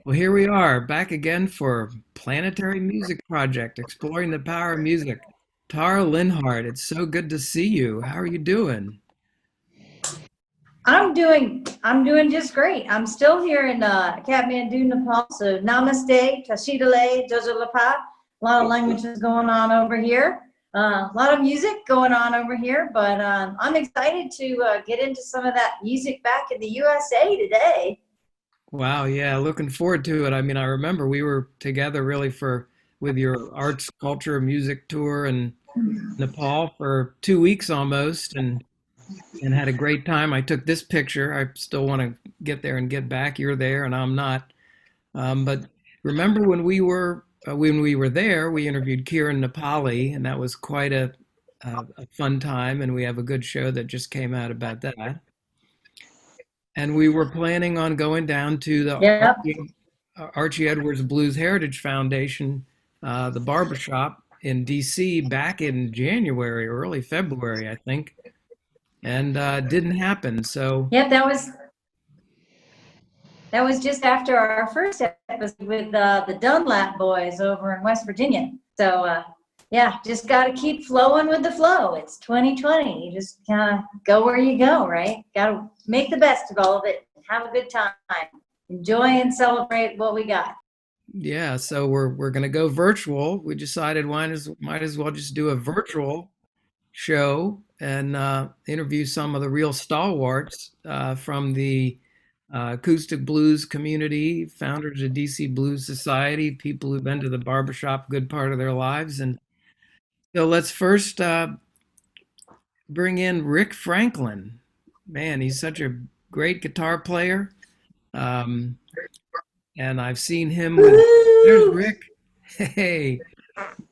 Well, here we are, back again for Planetary Music Project, exploring the power of music. Tara Linhardt, it's so good to see you. How are you doing? I'm doing just great. I'm still here in Kathmandu, Nepal. So namaste, tashidale, jojalapa. A lot of languages going on over here. A lot of music going on over here, but I'm excited to get into some of that music back in the USA today. Wow, yeah, looking forward to it. I mean, I remember we were together really for with your arts, culture, music tour in Nepal for 2 weeks almost, and had a great time. I took this picture. I still want to get there and get back. You're there, and I'm not. But remember when we were there, we interviewed Kiran Nepali, and that was quite a fun time. And we have a good show that just came out about that. And we were planning on going down to the Yep. Archie Edwards Blues Heritage Foundation, the Barbershop in D.C. back in January or early February, I think, and didn't happen. So Yep, that was just after our first episode with the Dunlap boys over in West Virginia. So yeah, just got to keep flowing with the flow. It's 2020. You just kind of go where you go, right? Got to make the best of all of it. Have a good time. Enjoy and celebrate what we got. yeah, so we're gonna go virtual. We decided might as well just do a virtual show and interview some of the real stalwarts from the acoustic blues community, founders of DC Blues Society, people who've been to the barbershop a good part of their lives. And so let's first bring in Rick Franklin. Man, he's such a great guitar player. Um, and I've seen him with, there's Woo! Rick. Hey,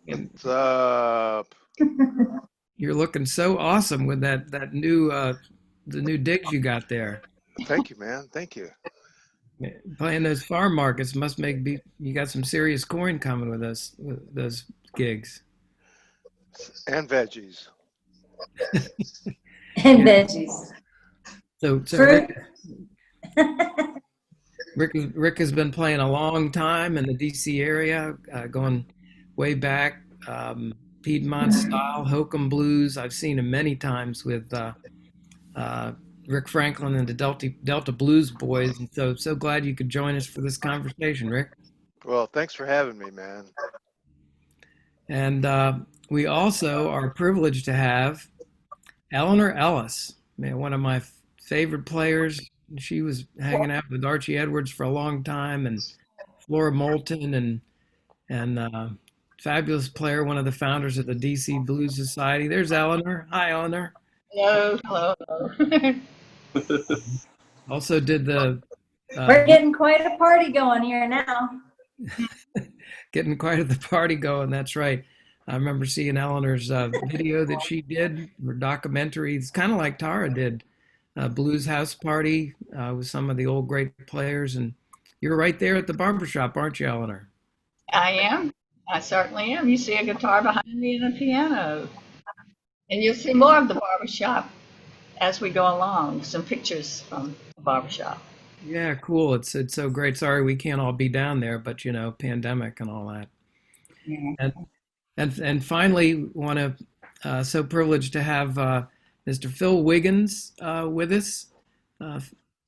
and What's up? you're looking so awesome with that new the new digs you got there. Thank you, man. Thank you. Playing those farm markets must you got some serious coin coming with us with those gigs. And veggies. And Yeah. veggies. So Fruit. Rick has been playing a long time in the DC area, going way back, Piedmont style, hokum blues. I've seen him many times with uh, Rick Franklin and the Delta Blues Boys, and so glad you could join us for this conversation, Rick. Well, thanks for having me, man. And we also are privileged to have Eleanor Ellis, man, one of my favorite players. She was hanging out with Archie Edwards for a long time, and Flora Moulton, and fabulous player, one of the founders of the DC Blues Society. There's Eleanor. Hi, Eleanor. Hello, hello, hello. Also did the We're getting quite a party going here now. getting quite the party going. That's right. I remember seeing Eleanor's video that she did, her documentary. It's kind of like Tara did, Blues House Party with some of the old great players. And you're right there at the barbershop, aren't you, Eleanor? I am. I certainly am. You see a guitar behind me and a piano. And you'll see more of the barbershop as we go along. Some pictures from the barbershop. Yeah, cool. It's so great. Sorry we can't all be down there, but pandemic and all that. Yeah. And finally, want to so privileged to have Mr. Phil Wiggins with us. Uh,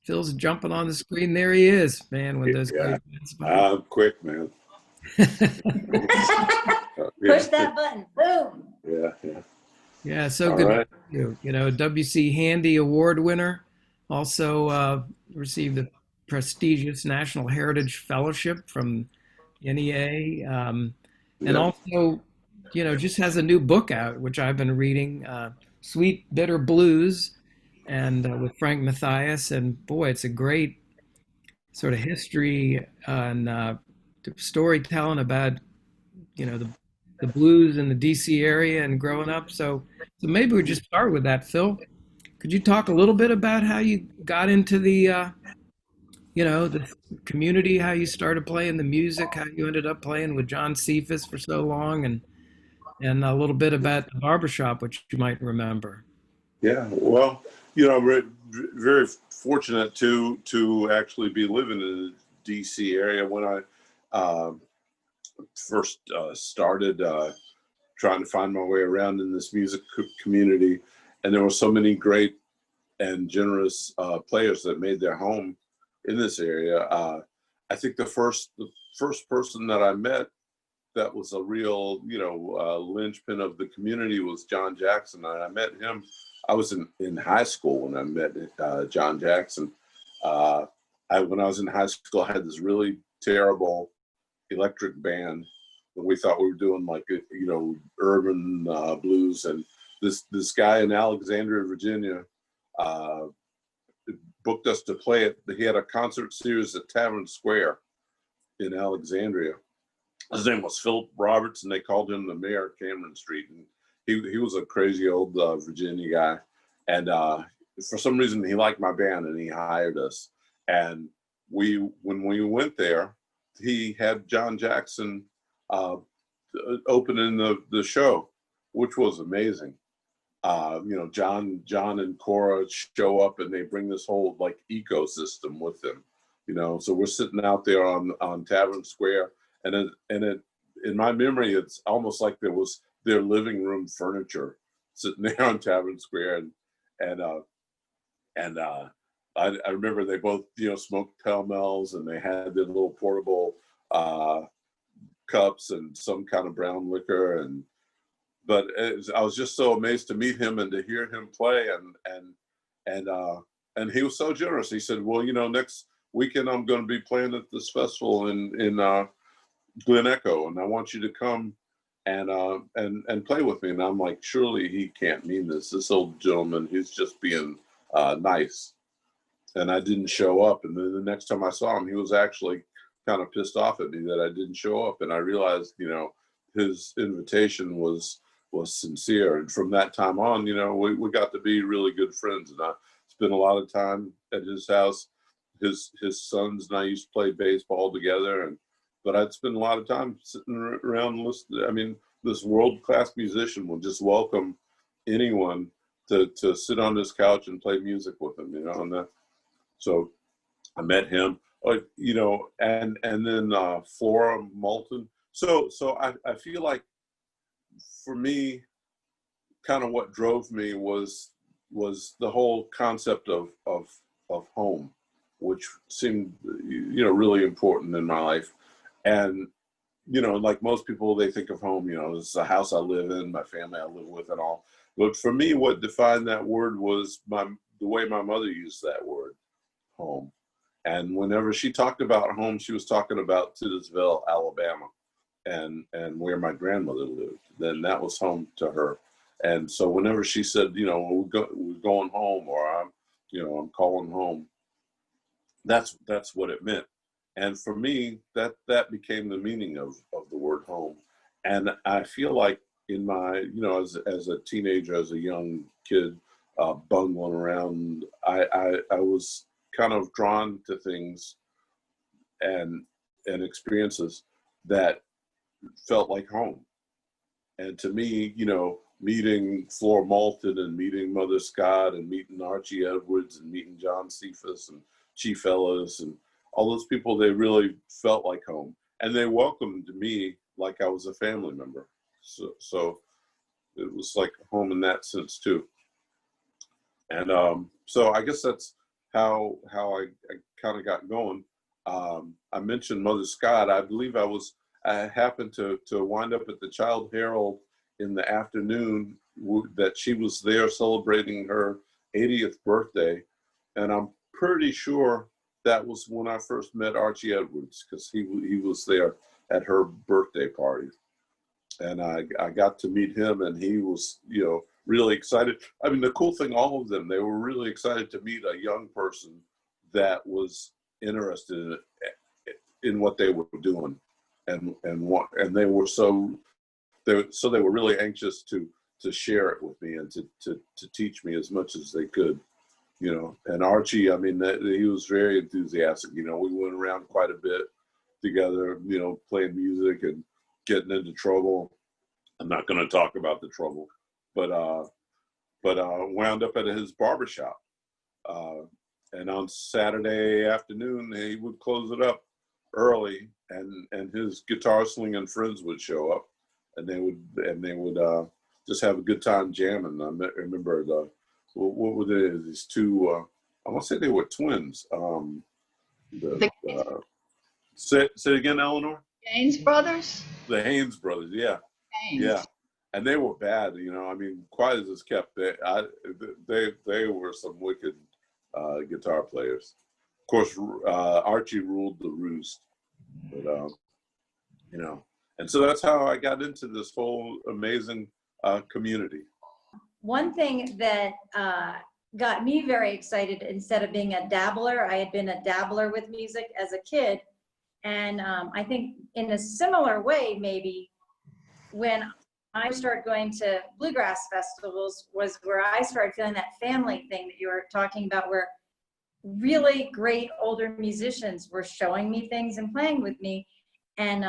Phil's jumping on the screen. There he is, man, with those Yeah, great I'm quick, man. Push that button. Boom. Yeah. Yeah, so All good to right. see you. WC Handy Award winner, also received the prestigious National Heritage Fellowship from NEA, and Yeah. also, just has a new book out, which I've been reading, Sweet Bitter Blues, and with Frank Mathias, and boy, it's a great sort of history and storytelling about the blues in the DC area and growing up. So maybe we just start with that, Phil. Could you talk a little bit about how you got into the community, how you started playing the music, how you ended up playing with John Cephas for so long, and a little bit about the barbershop, which you might remember. Yeah. Well, very fortunate to actually be living in the DC area when I first started trying to find my way around in this music community, and there were so many great and generous players that made their home in this area. I think the first person that I met that was a real, linchpin of the community was John Jackson. And I met him. I was in high school when I met John Jackson. When I was in high school, I had this really terrible electric band, and we thought we were doing like urban blues. And this guy in Alexandria, Virginia, booked us to play it. He had a concert series at Tavern Square in Alexandria. His name was Philip Roberts, and they called him the mayor of Cameron Street. And he was a crazy old Virginia guy. And for some reason, he liked my band, and he hired us. And when we went there, he had John Jackson opening the show, which was amazing. John and Cora show up, and they bring this whole like ecosystem with them. So we're sitting out there on Tavern Square, and in my memory, it's almost like there was their living room furniture sitting there on Tavern Square, and I remember they both smoked Pall Malls, and they had their little portable cups and some kind of brown liquor, but I was just so amazed to meet him and to hear him play, and he was so generous. He said, well, next weekend I'm going to be playing at this festival in Glen Echo, and I want you to come and play with me. And I'm like, surely he can't mean this. This old gentleman, he's just being nice. And I didn't show up. And then the next time I saw him, he was actually kind of pissed off at me that I didn't show up. And I realized, his invitation was sincere. And from that time on, we got to be really good friends. And I spent a lot of time at his house. His sons and I used to play baseball together. But I'd spend a lot of time sitting around listening. I mean, this world-class musician would just welcome anyone to sit on his couch and play music with him, and so I met him, and then Flora Moulton. So I feel like for me, kind of what drove me was the whole concept of home, which seemed really important in my life. And like most people, they think of home, it's the house I live in, my family I live with, and all. But for me, what defined that word was the way my mother used that word, home. And whenever she talked about home, she was talking about Titusville, Alabama, and where my grandmother lived. Then that was home to her. And so whenever she said, we're going home, or I'm calling home, that's what it meant. And for me, that became the meaning of the word home. And I feel like in my, as a teenager, as a young kid, bungling around, I was kind of drawn to things and experiences that felt like home. And to me, meeting Flora Moulton and meeting Mother Scott and meeting Archie Edwards and meeting John Cephas and Chief Ellis and all those people, they really felt like home, and they welcomed me like I was a family member. So it was like home in that sense too. And so I guess that's how I kind of got going. I mentioned Mother Scott. I believe I happened to wind up at the Child Herald in the afternoon that she was there celebrating her 80th birthday, and I'm pretty sure that was when I first met Archie Edwards, because he was there at her birthday party. And I got to meet him, and he was, really excited. I mean, the cool thing, all of them, they were really excited to meet a young person that was interested in what they were doing. And they were they were really anxious to share it with me and to teach me as much as they could. And Archie, I mean, he was very enthusiastic. We went around quite a bit together, playing music and getting into trouble. I'm not going to talk about the trouble, but wound up at his barbershop. And on Saturday afternoon, he would close it up early, and his guitar slinging friends would show up, and they would just have a good time jamming. I remember what were these two? I want to say they were twins. Say it again, Eleanor. Gaines brothers. The Haynes brothers, yeah, Gaines. yeah, and they were bad. I mean, quiet as it's kept. They were some wicked guitar players. Of course, Archie ruled the roost, but and so that's how I got into this whole amazing community. One thing that got me very excited, instead of being a dabbler, I had been a dabbler with music as a kid. And I think in a similar way, maybe, when I started going to bluegrass festivals was where I started feeling that family thing that you were talking about, where really great older musicians were showing me things and playing with me. And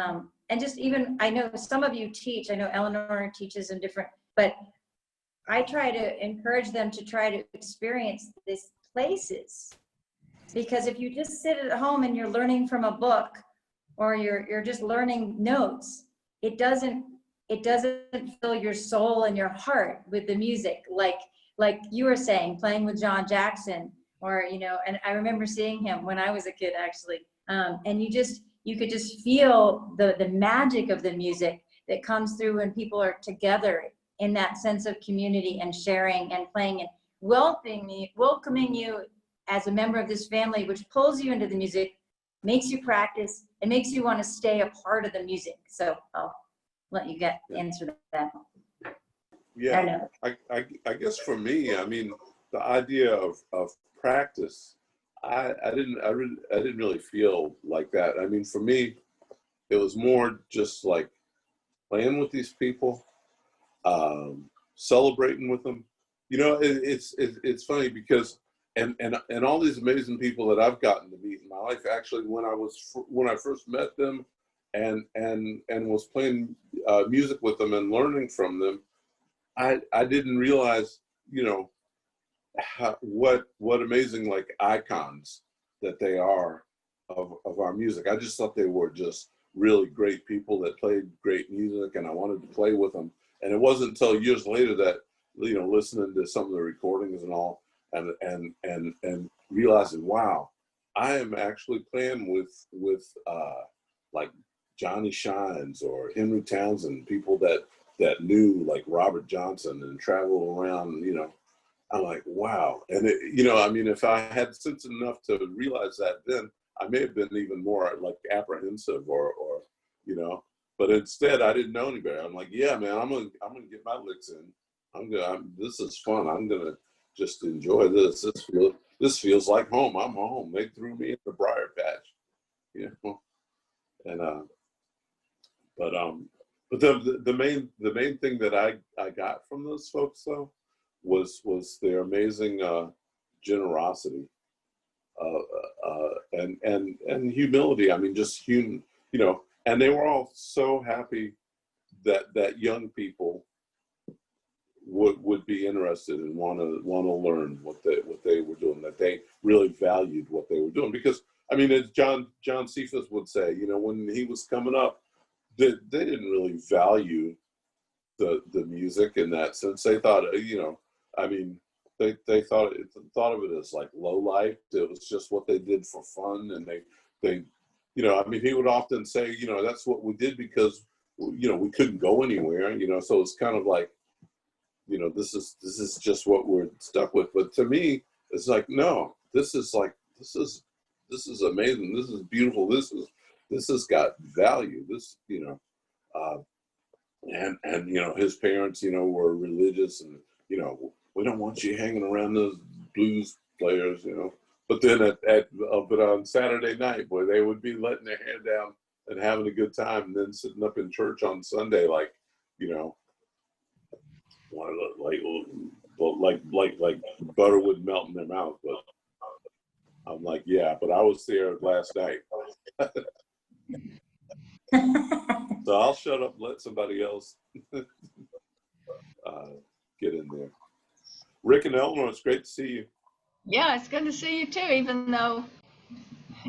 just even, I know some of you teach, I know Eleanor teaches in different, but I try to encourage them to try to experience these places. Because if you just sit at home and you're learning from a book, or you're just learning notes, it doesn't fill your soul and your heart with the music, like you were saying, playing with John Jackson, or and I remember seeing him when I was a kid, actually, and you could just feel the magic of the music that comes through when people are together in that sense of community and sharing and playing and welcoming you as a member of this family, which pulls you into the music, makes you practice, and makes you want to stay a part of the music. So I'll let you answer that. Yeah, I guess for me, I mean, the idea of practice, I didn't really feel like that. I mean, for me, it was more just like playing with these people, celebrating with them. It's funny because and all these amazing people that I've gotten to meet in my life, actually, when I first met them and was playing music with them and learning from them, I didn't realize, what amazing like icons that they are of our music. I just thought they were just really great people that played great music, and I wanted to play with them. And it wasn't until years later that, listening to some of the recordings and all, and realizing, wow, I am actually playing with like Johnny Shines or Henry Townsend, people that knew like Robert Johnson and traveled around, I'm like, wow. And I mean, if I had sense enough to realize that, then I may have been even more like apprehensive or but instead I didn't know any better. I'm like, yeah, man, I'm gonna get my licks in. This is fun. I'm gonna just enjoy this. This feels like home. I'm home. They threw me in the briar patch, and but the main thing that I got from those folks though was their amazing generosity and humility. I mean, just human, and they were all so happy that young people would be interested and want to learn what they were doing, that they really valued what they were doing. Because I mean, as John Cephas would say, when he was coming up, they didn't really value the music in that sense. They thought, I mean, they thought of it as like low life. It was just what they did for fun, and they I mean, he would often say, that's what we did because we couldn't go anywhere, so it's kind of like, this is just what we're stuck with. But to me, it's like, no, this is amazing. This is beautiful. This has got value. This, and his parents, were religious, and we don't want you hanging around those blues players, But then but on Saturday night, boy, they would be letting their hair down and having a good time, and then sitting up in church on Sunday, like, like butter would melt in their mouth. But I'm like, yeah, but I was there last night. So I'll shut up and let somebody else get in there. Rick and Eleanor, it's great to see you. Yeah, it's good to see you too, even though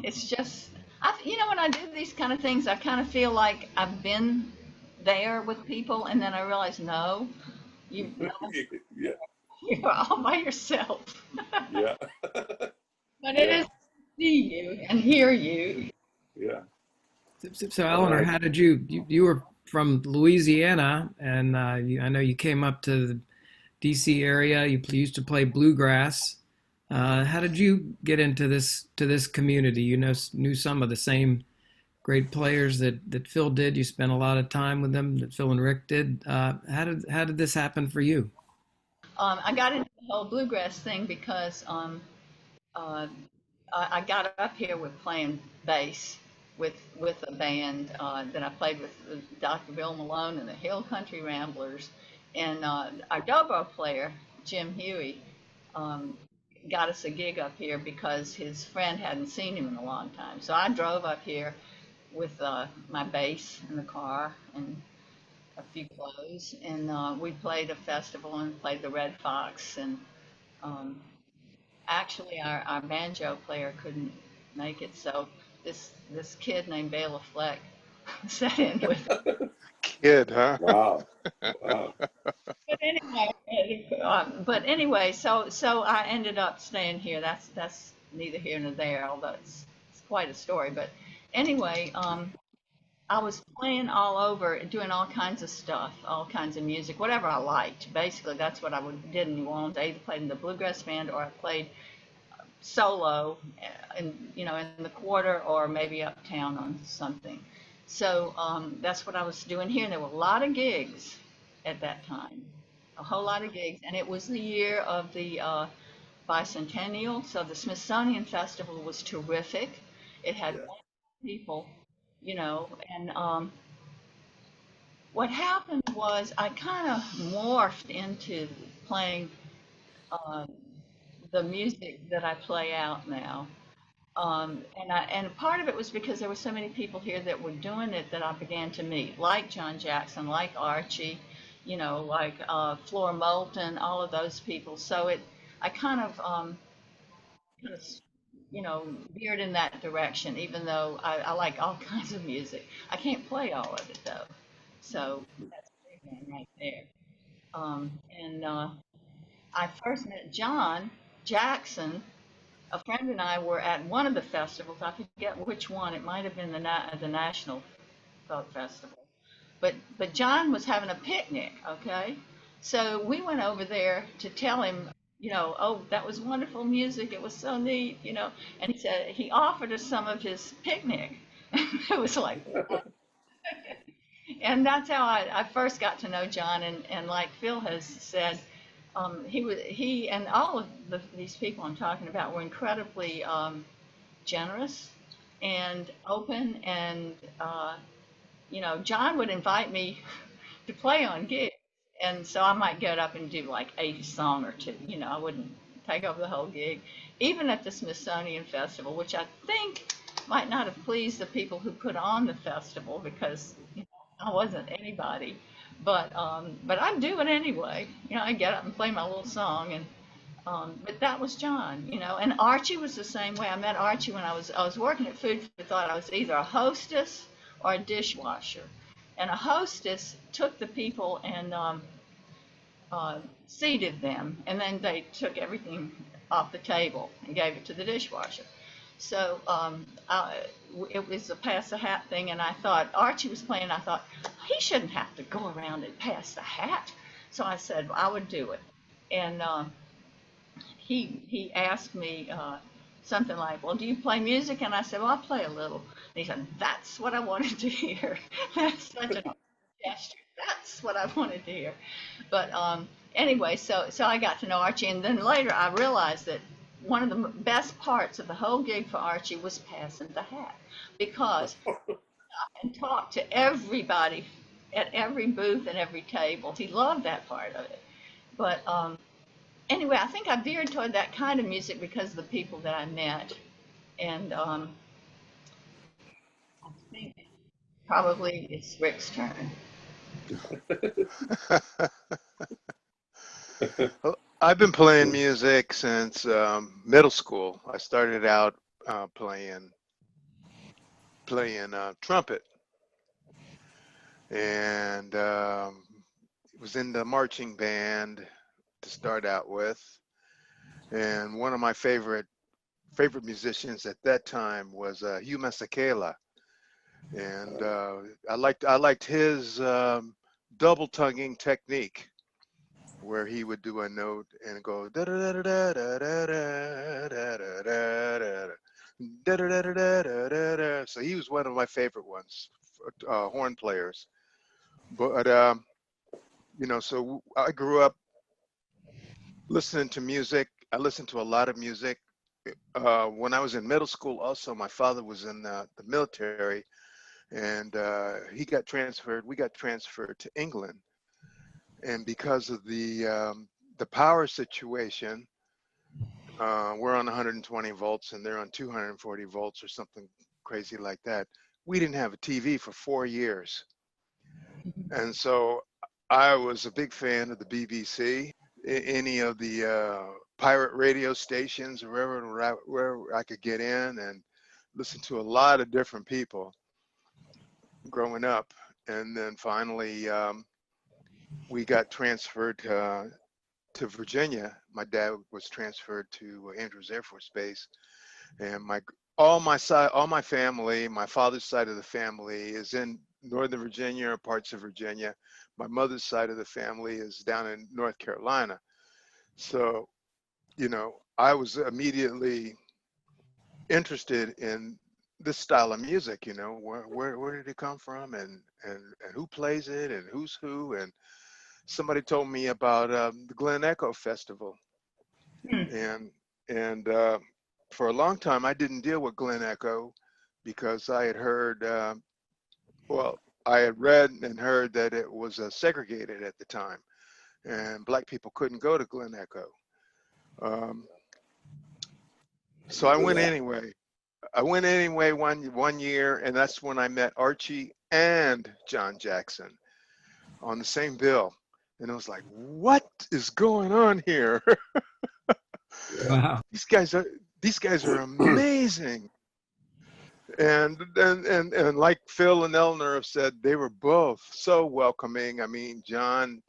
it's just, when I do these kind of things, I kind of feel like I've been there with people, and then I realize, no, you, Yeah, you're all by yourself. yeah, But it is yeah, to see you and hear you. yeah. So, All Eleanor, right. how did you were from Louisiana, and I know you came up to the DC area. You used to play bluegrass. How did you get into this community? You knew some of the same great players that Phil did. You spent a lot of time with them, that Phil and Rick did. How did this happen for you? I got into the whole bluegrass thing because uh, I got up here with playing bass with a band that I played with Dr. Bill Malone and the Hill Country Ramblers, and our dobro player Jim Huey um, got us a gig up here because his friend hadn't seen him in a long time. So I drove up here with my bass in the car and a few clothes, and we played a festival and played the Red Fox, and um, actually our banjo player couldn't make it, so this kid named Bela Fleck sat in with us. Kid, huh? Wow. Wow. But anyway, so I ended up staying here. That's neither here nor there, although it's quite a story. But anyway, I was playing all over, doing all kinds of stuff, all kinds of music, whatever I liked. Basically, that's what did in New Orleans. I either played in the bluegrass band or I played solo, in the quarter or maybe uptown on something. So that's what I was doing here, and there were a lot of gigs at that time, a whole lot of gigs, and it was the year of the bicentennial. So the Smithsonian Festival was terrific. It had Yeah. people, and what happened was I kind of morphed into playing um, the music that I play out now. And part of it was because there were so many people here that were doing it that I began to meet, like John Jackson, like Archie, like Flora Moulton, all of those people. So I kind of, veered in that direction, even though I like all kinds of music. I can't play all of it though. So that's a big one right there. And I first met John Jackson. A friend and I were at one of the festivals. I forget which one. It might have been the National Folk Festival. But John was having a picnic. Okay, so we went over there to tell him, oh, that was wonderful music. It was so neat, And he said he offered us some of his picnic. It was like, and that's how I first got to know John. And like Phil has said, he and all of these people I'm talking about were incredibly generous and open. And John would invite me to play on gigs, and so I might get up and do like a song or two. I wouldn't take over the whole gig, even at the Smithsonian Festival, which I think might not have pleased the people who put on the festival because I wasn't anybody. But I'd do it anyway. I'd get up and play my little song, and but that was John, and Archie was the same way. I met Archie when I was working at Food for Thought. I was either a hostess or a dishwasher, and a hostess took the people and seated them, and then they took everything off the table and gave it to the dishwasher. So it was a pass the hat thing, and I thought Archie was playing. I thought he shouldn't have to go around and pass the hat. So I said I would do it, and he asked me something like, "Well, do you play music?" And I said, "Well, I play a little." And he said, "That's what I wanted to hear." That's such a gesture. That's what I wanted to hear. But anyway, so I got to know Archie, and then later I realized that one of the best parts of the whole gig for Archie was passing the hat, because I can talk to everybody at every booth and every table. He loved that part of it. But anyway, I think I veered toward that kind of music because of the people that I met, and I think probably it's Rick's turn. I've been playing music since middle school. I started out playing trumpet, and was in the marching band to start out with. And one of my favorite musicians at that time was Hugh Masekela, and I liked his double tonguing technique, where he would do a note and go da da da da da da da da da da da. Da, da, da, da, da, da, da, da. So he was one of my favorite ones, horn players. But so I grew up listening to music. I listened to a lot of music. When I was in middle school, also my father was in the military, and he got transferred. We got transferred to England, and because of the power situation, we're on 120 volts and they're on 240 volts or something crazy like that. We didn't have a TV for 4 years. And so I was a big fan of the BBC, any of the pirate radio stations, wherever I could get in, and listen to a lot of different people growing up. And then finally, we got transferred to Virginia. My dad was transferred to Andrews Air Force Base, and all my family, my father's side of the family is in Northern Virginia or parts of Virginia. My mother's side of the family is down in North Carolina. So, I was immediately interested in this style of music. Where did it come from, and who plays it, and who's who, and somebody told me about the Glen Echo Festival, and for a long time I didn't deal with Glen Echo because I had heard, I had read and heard that it was segregated at the time, and black people couldn't go to Glen Echo. So I went anyway. one year, and that's when I met Archie and John Jackson on the same bill. And I was like, what is going on here? Wow. These guys are amazing. And like Phil and Eleanor have said, they were both so welcoming. I mean, John,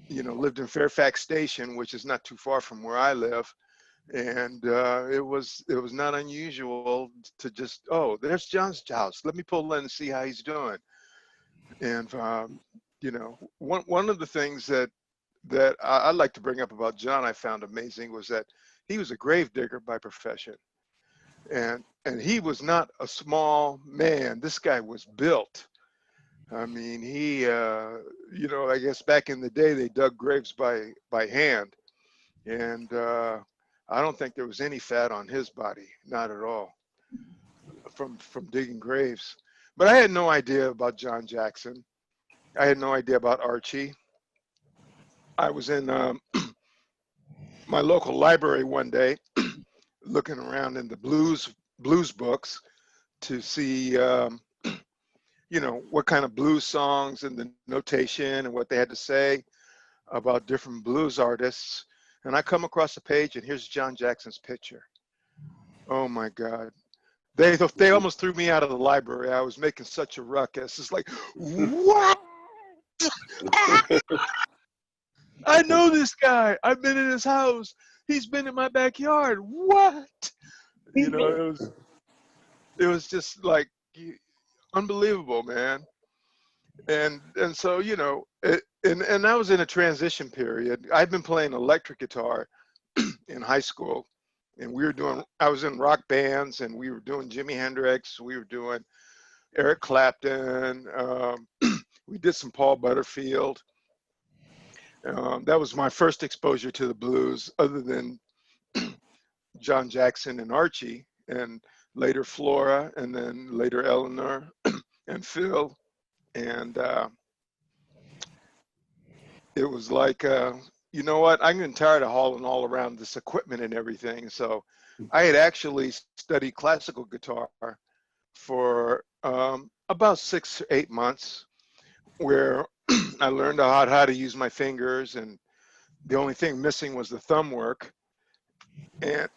lived in Fairfax Station, which is not too far from where I live. And it was not unusual to just, oh, there's John's house. Let me pull in and see how he's doing. And one of the things that I like to bring up about John, I found amazing, was that he was a grave digger by profession, and he was not a small man. This guy was built. I mean, he, I guess back in the day they dug graves by hand, and I don't think there was any fat on his body, not at all, from digging graves. But I had no idea about John Jackson. I had no idea about Archie. I was in my local library one day, looking around in the blues books to see, what kind of blues songs and the notation and what they had to say about different blues artists. And I come across a page, and here's John Jackson's picture. Oh my God. They almost threw me out of the library. I was making such a ruckus. It's like, what? I know this guy. I've been in his house. He's been in my backyard. What? It was just like unbelievable, man. And so, and I was in a transition period. I'd been playing electric guitar in high school, and I was in rock bands, and we were doing Jimi Hendrix. We were doing Eric Clapton. We did some Paul Butterfield. That was my first exposure to the blues, other than John Jackson and Archie, and later Flora, and then later Eleanor and Phil. And it was like, you know what? I'm getting tired of hauling all around this equipment and everything. So I had actually studied classical guitar for about 6 or 8 months, where I learned how to use my fingers and The only thing missing was the thumb work, and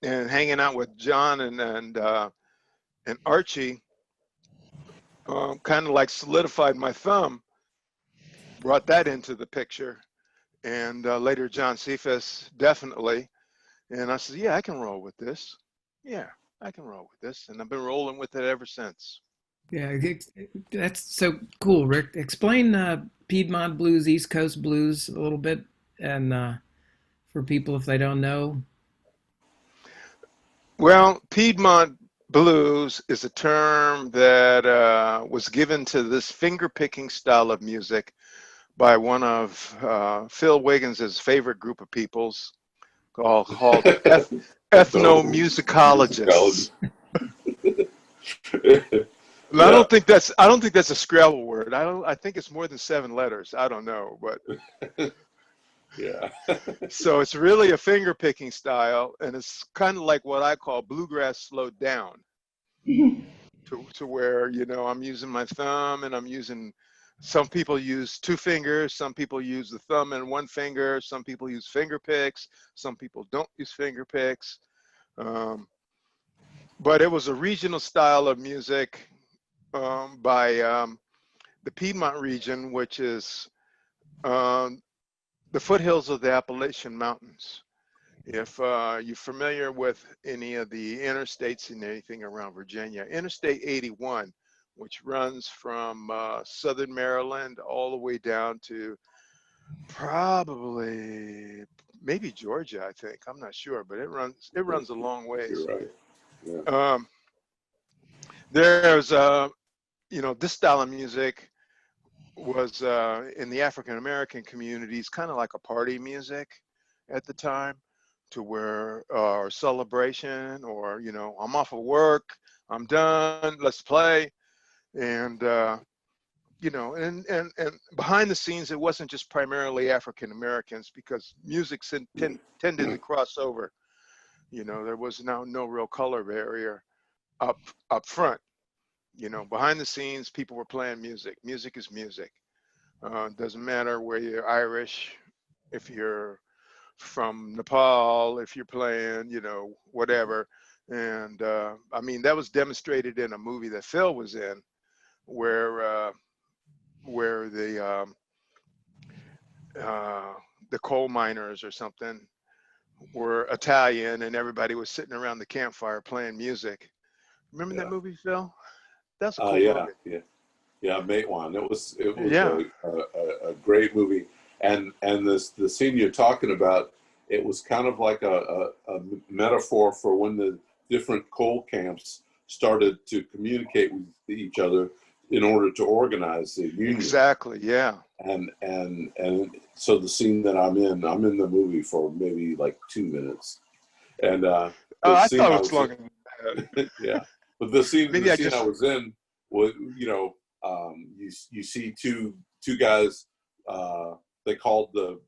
and hanging out with John and Archie kind of like solidified my thumb, brought that into the picture, and later John Cephas definitely. And I said, yeah, I can roll with this. Yeah, I can roll with this, and I've been rolling with it ever since. Yeah, that's so cool, Rick. Explain Piedmont blues, East Coast blues a little bit, and for people if they don't know. Well, Piedmont blues is a term that was given to this finger picking style of music by one of Phil Wiggins' favorite group of peoples called ethnomusicologists. And Yeah. I don't think that's a Scrabble word. I think it's more than 7 letters. I don't know, but Yeah. so it's really a finger picking style, and it's kind of like what I call bluegrass slowed down to where, you know, I'm using my thumb and I'm using, some people use 2 fingers, some people use the thumb and 1 finger, some people use finger picks, some people don't use finger picks. But it was a regional style of music by the Piedmont region, which is um, the foothills of the Appalachian Mountains. If you're familiar with any of the interstates and anything around Virginia, Interstate 81, which runs from southern Maryland all the way down to probably maybe Georgia, I think. I'm not sure, but it runs a long ways. You're right. Yeah. There's you know, this style of music was in the African American communities kind of like a party music at the time, to where or celebration, or, you know, I'm off of work, I'm done, let's play. And you know, and behind the scenes, it wasn't just primarily African Americans, because music tended to cross over. You know, there was now no real color barrier up front. You know, behind the scenes, people were playing music. Music is music. Doesn't matter where you're Irish, if you're from Nepal, if you're playing, you know, whatever. And I mean, that was demonstrated in a movie that Phil was in, where the coal miners or something were Italian, and everybody was sitting around the campfire playing music. Remember that Yeah. movie, Phil? That's a cool Yeah. movie. Yeah. Yeah. Mate one. It was Yeah. a great movie. And the scene you're talking about, it was kind of like a metaphor for when the different coal camps started to communicate with each other in order to organize the union. Exactly. Yeah. And so the scene that I'm in the movie for maybe like 2 minutes. And the I scene thought I it was was longer than that. yeah, but the scene Maybe I I was in was, you know, you see two guys. They called the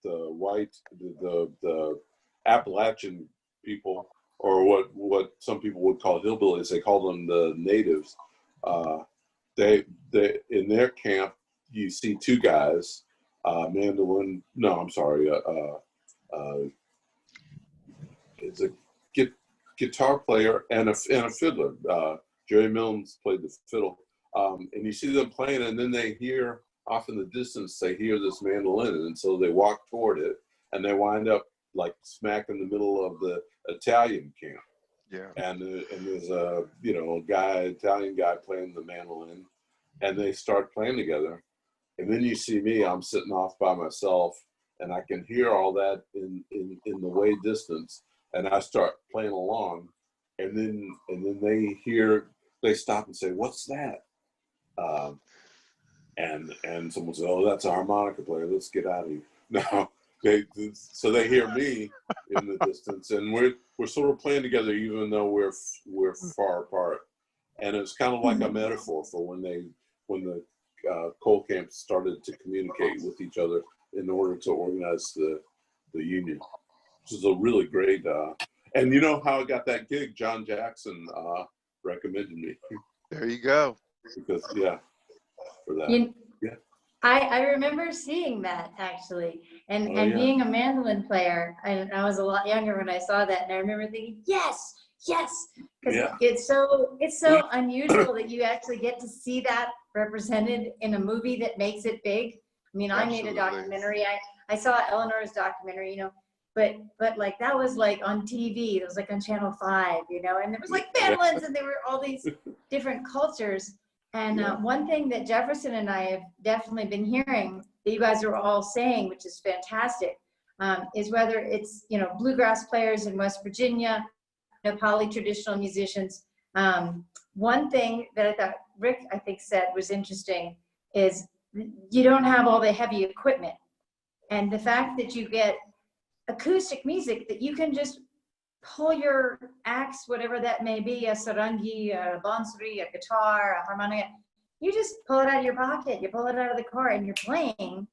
white the Appalachian people, or what some people would call hillbillies. They call them the natives. They in their camp, you see 2 guys, mandolin. No, I'm sorry. It's a guitar player and a fiddler. Jerry Milnes played the fiddle, and you see them playing, and then they hear off in the distance, they hear this mandolin, and so they walk toward it, and they wind up like smack in the middle of the Italian camp. Yeah. And there's a, you know, Italian guy playing the mandolin, and they start playing together, and then you see me, I'm sitting off by myself, and I can hear all that in the way distance, and I start playing along, and then they stop and say, "What's that?" And someone says, "Oh, that's a harmonica player. Let's get out of here." No, so they hear me in the distance, and we're sort of playing together, even though we're far apart. And it's kind of like a metaphor for when the coal camps started to communicate with each other in order to organize the union. Which is a really great. And you know how I got that gig? John Jackson recommended me. There you go. Because for that. You, Yeah. I remember seeing that actually, and Oh yeah. being a mandolin player, I was a lot younger when I saw that, and I remember thinking, yes, yes, because Yeah. it's so unusual that you actually get to see that represented in a movie that makes it big. I mean, I made a Absolutely. documentary. I saw Eleanor's documentary, you know, but like that was like on TV. It was like on Channel 5, you know, and there was like mandolins, and there were all these different cultures. And Yeah. one thing that Jefferson and I have definitely been hearing that you guys are all saying, which is fantastic, is whether it's, you know, bluegrass players in West Virginia, you know, poly-traditional musicians. One thing that I thought Rick, I think, said was interesting is you don't have all the heavy equipment. And the fact that you get acoustic music that you can just pull your axe, whatever that may be, a sarangi, a bansuri, a guitar, a harmonica, you just pull it out of your pocket, you pull it out of the car, and you're playing,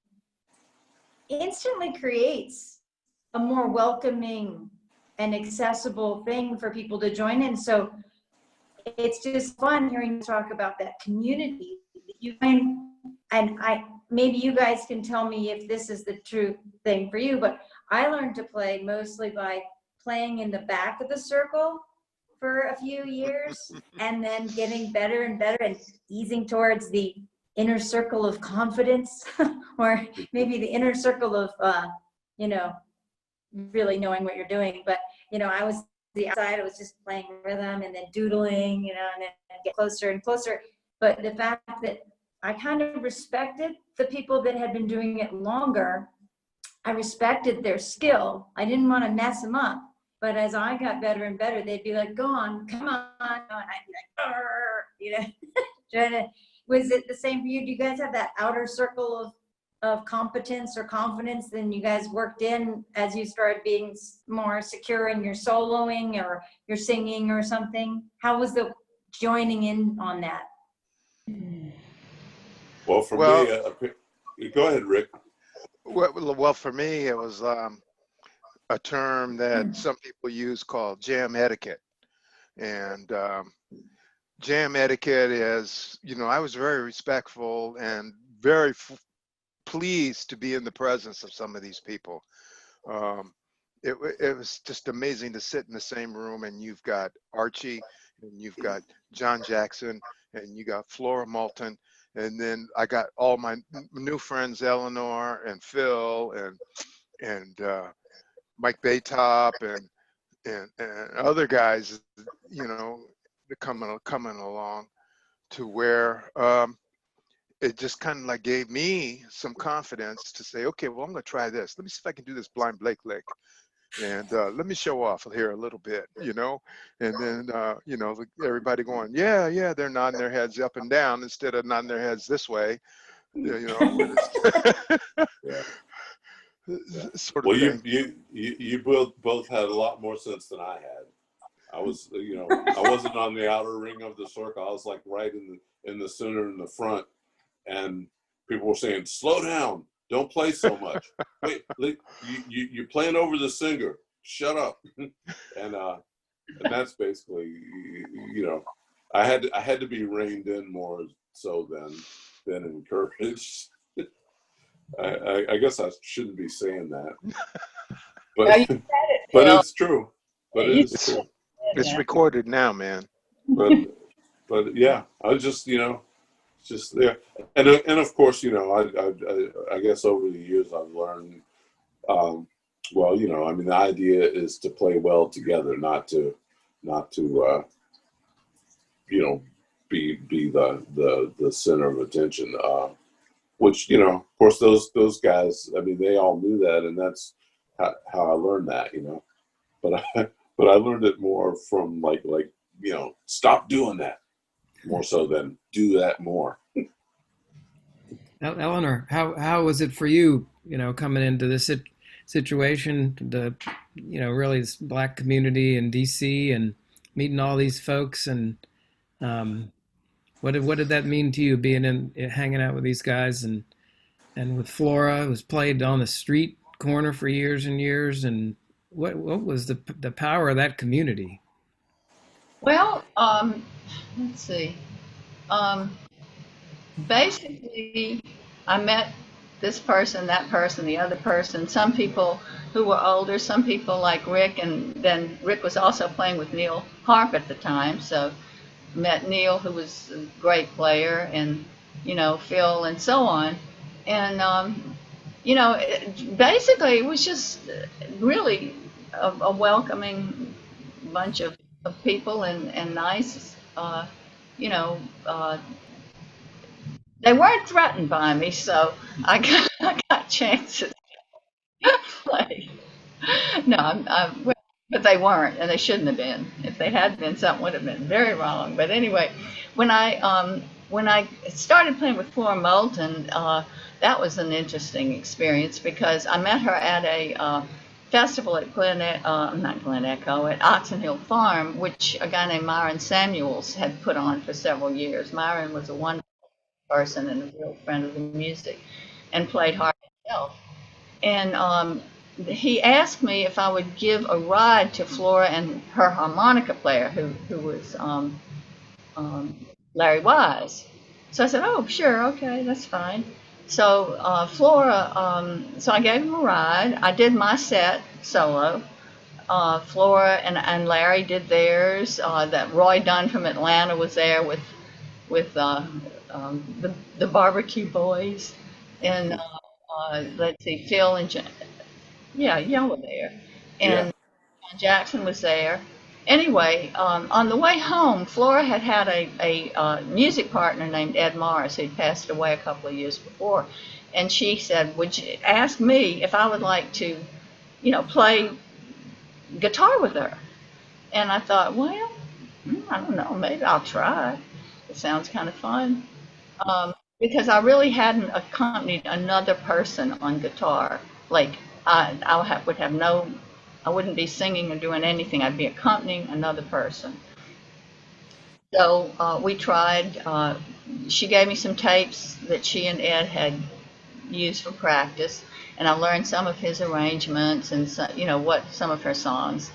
instantly creates a more welcoming and accessible thing for people to join in. So it's just fun hearing you talk about that community that you find, and maybe you guys can tell me if this is the true thing for you, but I learned to play mostly by playing in the back of the circle for a few years and then getting better and better and easing towards the inner circle of confidence or maybe the inner circle of, you know, really knowing what you're doing. But, you know, I was the outside, I was just playing rhythm and then doodling, you know, and then get closer and closer. But the fact that I kind of respected the people that had been doing it longer, I respected their skill. I didn't want to mess them up. But as I got better and better, they'd be like, go on, come on. And I'd be like, you know, trying to, was it the same for you? Do you guys have that outer circle of competence or confidence than you guys worked in as you started being more secure in your soloing or your singing or something? How was the joining in on that? Well, for Well, me, go ahead, Rick. well, for me, it was a term that some people use called jam etiquette. And jam etiquette is, you know, I was very respectful and very pleased to be in the presence of some of these people. It was just amazing to sit in the same room and you've got Archie and you've got John Jackson and you got Flora Moulton. And then I got all my new friends, Eleanor and Phil and Mike Baytop and other guys, you know, coming along to where it just kind of like gave me some confidence to say, okay, well, I'm going to try this. Let me see if I can do this blind Blake lick. And let me show off here a little bit, you know, and then, you know, everybody going, yeah, yeah, they're nodding their heads up and down instead of nodding their heads this way, you know. Yeah. Sort of Well, thing. you both had a lot more sense than I had. I was, you know, I wasn't on the outer ring of the circle. I was like right in the center in the front, and people were saying, "Slow down, don't play so much. Wait, you're playing over the singer. Shut up." And that's basically, you know, I had to be reined in more so than encouraged. I guess I shouldn't be saying that, but No, you said it, but Phil. it's true. But Yeah, it you is true. It's recorded now, man. But yeah, I was just, you know, just there, and of course, you know, I guess over the years I've learned, well, you know, I mean, the idea is to play well together, not to you know, be the center of attention. Which, you know, of course, those guys, I mean, they all knew that, and that's how I learned that, you know. But I learned it more from like you know, stop doing that more so than do that more. Eleanor, how was it for you? You know, coming into this situation, the you know really this black community in D.C. and meeting all these folks, and um, what did that mean to you being hanging out with these guys and with Flora, who's played on the street corner for years and years, and what was the power of that community? Well, let's see. Basically, I met this person, that person, the other person, some people who were older, some people like Rick, and then Rick was also playing with Neil Harp at the time, so met Neil, who was a great player, and Phil, and so on, and basically it was just really a welcoming bunch of people, and nice, you know, uh, they weren't threatened by me, so I got chances to play. No, well, but they weren't, and they shouldn't have been. If they had been, something would have been very wrong. But anyway, when I started playing with Flora Moulton, that was an interesting experience because I met her at a festival at not Glen Echo, at Oxon Hill Farm, which a guy named Myron Samuels had put on for several years. Myron was a wonderful person and a real friend of the music, and played hard himself. And he asked me if I would give a ride to Flora and her harmonica player, who was Larry Wise. So I said, "Oh, sure, okay, that's fine." So so I gave him a ride. I did my set solo. Flora and Larry did theirs. That Roy Dunn from Atlanta was there with the barbecue boys, and let's see, Phil and yeah, y'all were there, Yeah. and John Jackson was there. Anyway, on the way home, Flora had a music partner named Ed Morris, who'd passed away a couple of years before, and she said, "Would you ask me if I would like to, play guitar with her?" And I thought, well, I don't know, maybe I'll try. It sounds kind of fun. Because I really hadn't accompanied another person on guitar. Like would have no, I wouldn't be singing or doing anything. I'd be accompanying another person. So we tried. She gave me some tapes that she and Ed had used for practice, and I learned some of his arrangements and what some of her songs.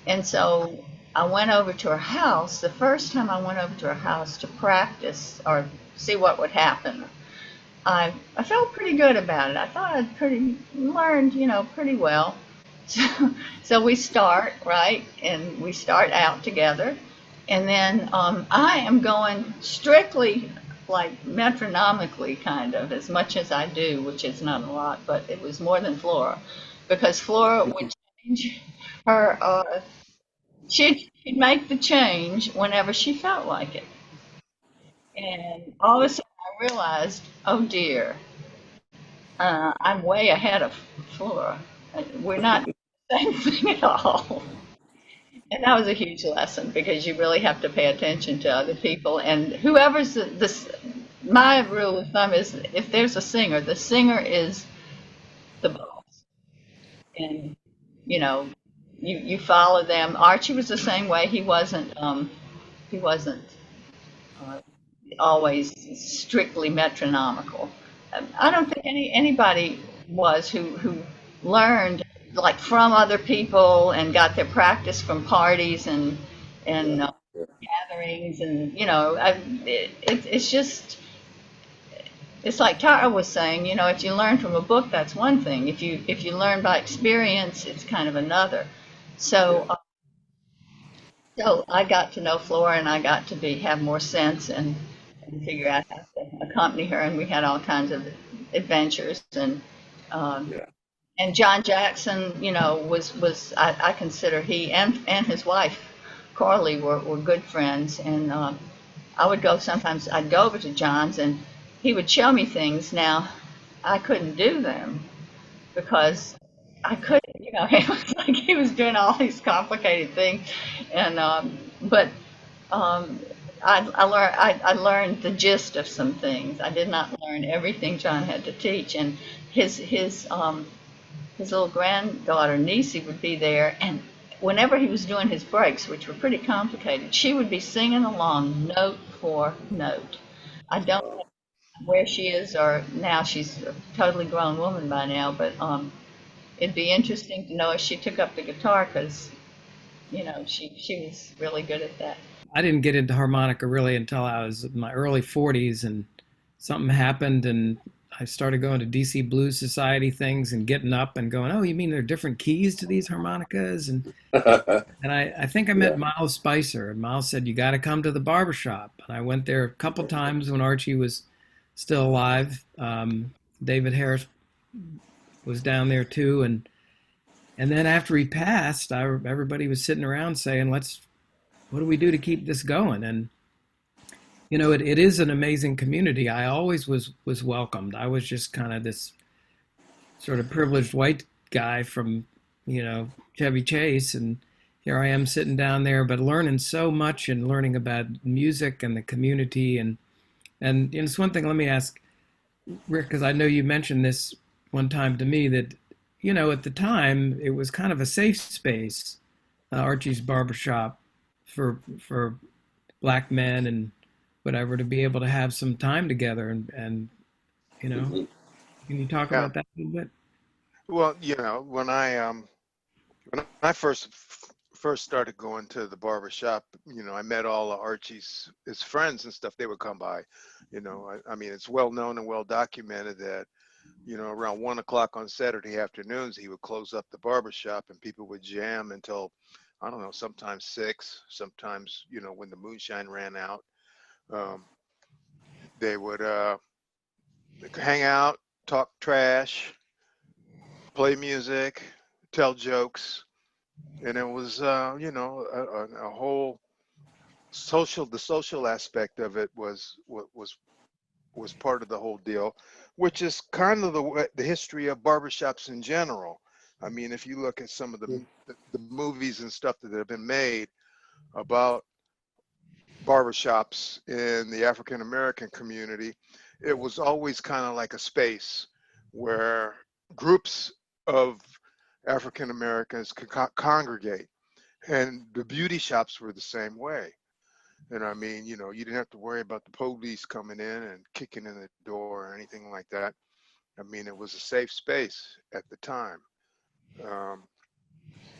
And so I went over to her house. The first time I went over to her house to practice or see what would happen, I felt pretty good about it. I thought I'd pretty learned, pretty well. So, so we start, right, and we start out together, and then I am going strictly like metronomically, kind of, as much as I do, which is not a lot, but it was more than Flora, because Flora would change her. She'd make the change whenever she felt like it, and all of a sudden I realized, oh dear, I'm way ahead of Flora. We're not the same thing at all. And that was a huge lesson because you really have to pay attention to other people. And whoever's this, my rule of thumb is if there's a singer, the singer is the boss. And, you know, you follow them. Archie was the same way. He wasn't uh, always strictly metronomical. I don't think anybody was who learned like from other people and got their practice from parties and gatherings, and it's just, it's like Tara was saying, if you learn from a book, that's one thing. If you learn by experience, it's kind of another. So so I got to know Flora, and I got to have more sense and figure out how to accompany her, and we had all kinds of adventures, um, Yeah. and John Jackson, was I consider he and his wife Carly were good friends, and I would go sometimes. I'd go over to John's, and he would show me things. Now I couldn't do them because I couldn't, it was like he was doing all these complicated things, and but um, I learned the gist of some things. I did not learn everything John had to teach, and his little granddaughter Nisi would be there, and whenever he was doing his breaks, which were pretty complicated, she would be singing along note for note. I don't know where she is, or now she's a totally grown woman by now, but it'd be interesting to know if she took up the guitar because she was really good at that. I didn't get into harmonica really until I was in my early 40s, and something happened, and I started going to DC Blues Society things and getting up and going, oh, you mean there are different keys to these harmonicas? And I think I met Yeah. Miles Spicer, and Miles said, you got to come to the barbershop. And I went there a couple times when Archie was still alive. David Harris was down there too. And then after he passed, everybody was sitting around saying, what do we do to keep this going? And, it is an amazing community. I always was welcomed. I was just kind of this sort of privileged white guy from, Chevy Chase. And here I am sitting down there, but learning so much and learning about music and the community. And it's one thing, let me ask Rick, because I know you mentioned this one time to me that, at the time it was kind of a safe space, Archie's barbershop for black men and whatever to be able to have some time together and Mhm. can you talk Yeah. about that a little bit? Well, when I first started going to the barber shop, I met all of Archie's his friends and stuff. They would come by. I mean, it's well known and well documented that around 1 o'clock on Saturday afternoons, he would close up the barber shop and people would jam until, I don't know, sometimes 6, sometimes when the moonshine ran out, um, they would hang out, talk trash, play music, tell jokes, and it was a whole the social aspect of it was part of the whole deal, which is kind of the history of barbershops in general. I mean, if you look at some of the movies and stuff that have been made about barbershops in the African American community, it was always kind of like a space where groups of African Americans could congregate. And the beauty shops were the same way. And I mean, you didn't have to worry about the police coming in and kicking in the door or anything like that. I mean, it was a safe space at the time. Um,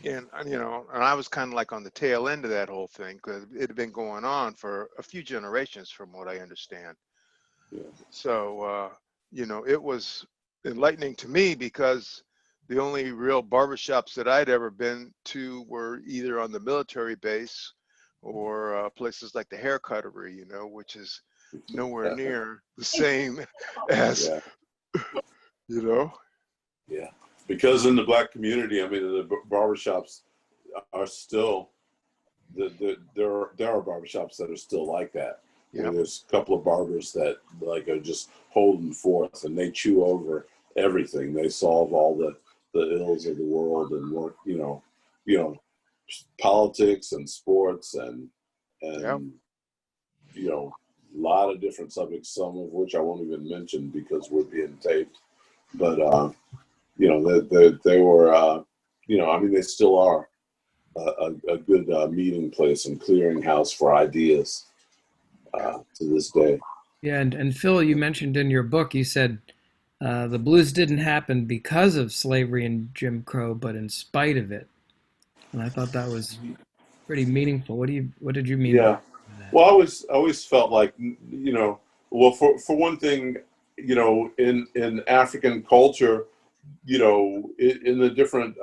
and I was kind of like on the tail end of that whole thing because it had been going on for a few generations, from what I understand. Yeah. So, it was enlightening to me because the only real barbershops that I'd ever been to were either on the military base or places like the hair cuttery, which is nowhere near the same as, Yeah. you know. Yeah. Because in the black community, I mean, the barbershops are still, there are barbershops that are still like that. Where Yep. there's a couple of barbers that like are just holding forth and they chew over everything. They solve all the ills of the world and work, politics and sports and Yep. a lot of different subjects, some of which I won't even mention because we're being taped. But they were, I mean, they still are a good meeting place and clearinghouse for ideas to this day. Yeah, and Phil, you mentioned in your book, you said the blues didn't happen because of slavery and Jim Crow, but in spite of it. And I thought that was pretty meaningful. What did you mean by Yeah. that? Well, I always felt like, well, for one thing, in African culture, in the different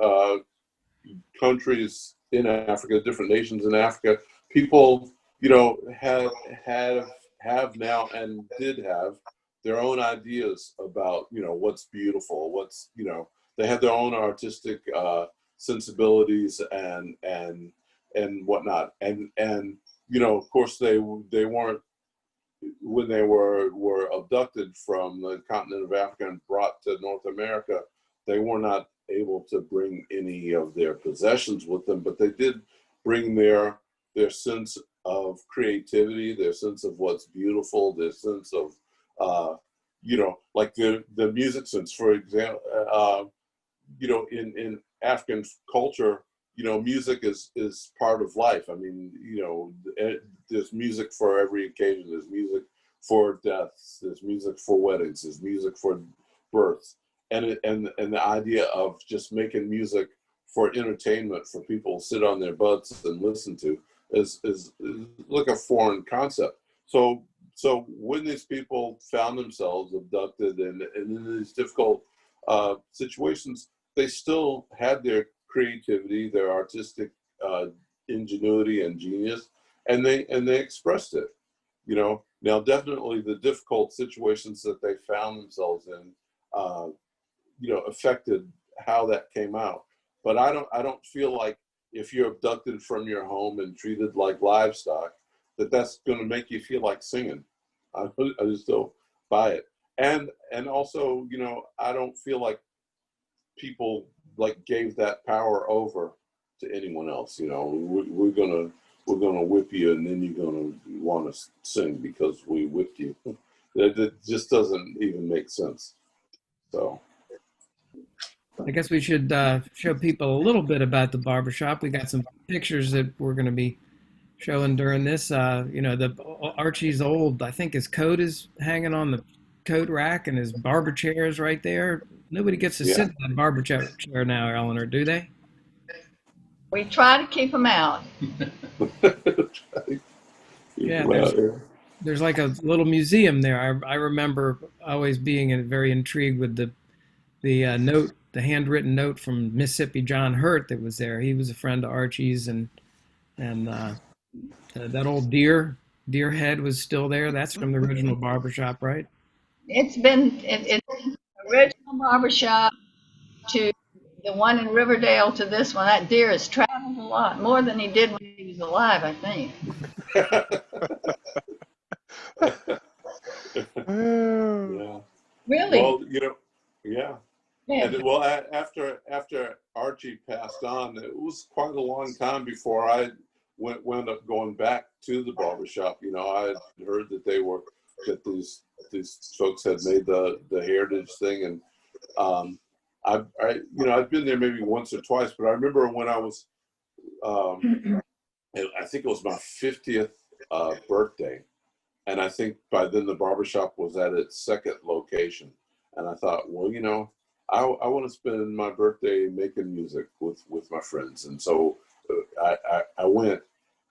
countries in Africa, different nations in Africa, people, have now and did have their own ideas about, what's beautiful, they have their own artistic sensibilities and whatnot. And of course they weren't, when they were abducted from the continent of Africa and brought to North America, they were not able to bring any of their possessions with them, but they did bring their sense of creativity, their sense of what's beautiful, their sense of like the music sense, for example. In African culture, music is part of life. I mean, there's music for every occasion. There's music for deaths. There's music for weddings. There's music for births. And the idea of just making music for entertainment for people to sit on thetheir butts and listen to is like a foreign concept. So so when these people found themselves abducted and in these difficult situations, they still had their creativity, their artistic ingenuity and genius, and they expressed it. You know, now definitely the difficult situations that they found themselves in, you know, affected how that came out. But I don't feel like if you're abducted from your home and treated like livestock, that's going to make you feel like singing. I just don't buy it. And also, you know, I don't feel like people like gave that power over to anyone else. You know, we're gonna whip you, and then you're gonna want to sing because we whipped you. That just doesn't even make sense. So I guess we should show people a little bit about the barbershop. We got some pictures that we're going to be showing during this. You know, the Archie's old, I think his coat is hanging on the coat rack, and his barber chair is right there. Nobody gets to sit in that barber chair now, Eleanor, do they? We try to keep them out. Yeah, there's like a little museum there. I remember always being very intrigued with the note, the handwritten note from Mississippi John Hurt that was there. He was a friend of Archie's, and that old deer head was still there. That's from the original barbershop, right? It's been it's original barbershop to the one in Riverdale to this one. That deer has traveled a lot, more than he did when he was alive, I think. Yeah. Really? Well, you know, yeah. Yeah. And well, after Archie passed on, it was quite a long time before I wound up going back to the barbershop. You know, I had heard that these folks had made the heritage thing, and I you know, I've been there maybe once or twice, but I remember when I was I think it was my 50th birthday, and I think by then the barbershop was at its second location, and I thought, well, you know, I want to spend my birthday making music with my friends, and so I went,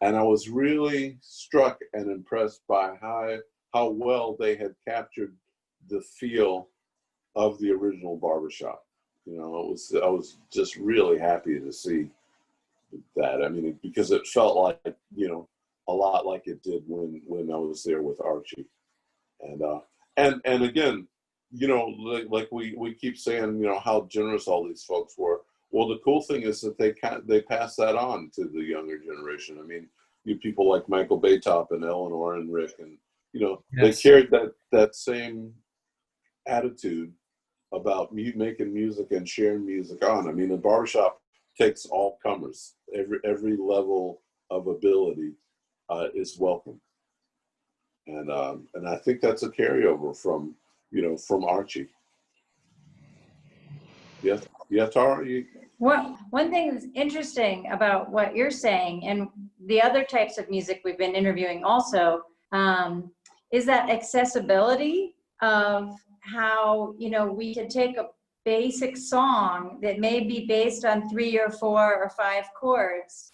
and I was really struck and impressed by how well they had captured the feel of the original barbershop. You know, I was just really happy to see that. I mean, because it felt like, you know, a lot like it did when I was there with Archie, and again, you know, like we keep saying, you know, how generous all these folks were. Well, the cool thing is that they pass that on to the younger generation. I mean, you people like Michael Baytop and Eleanor and Rick, and you know, Yes. they carried that same attitude about making music and sharing music on. I mean, the barbershop takes all comers. Every level of ability is welcome, and I think that's a carryover from, you know, from Archie. Yeah, Tara. One thing that's interesting about what you're saying and the other types of music we've been interviewing also is that accessibility of how, you know, we could take a basic song that may be based on 3 or 4 or 5 chords,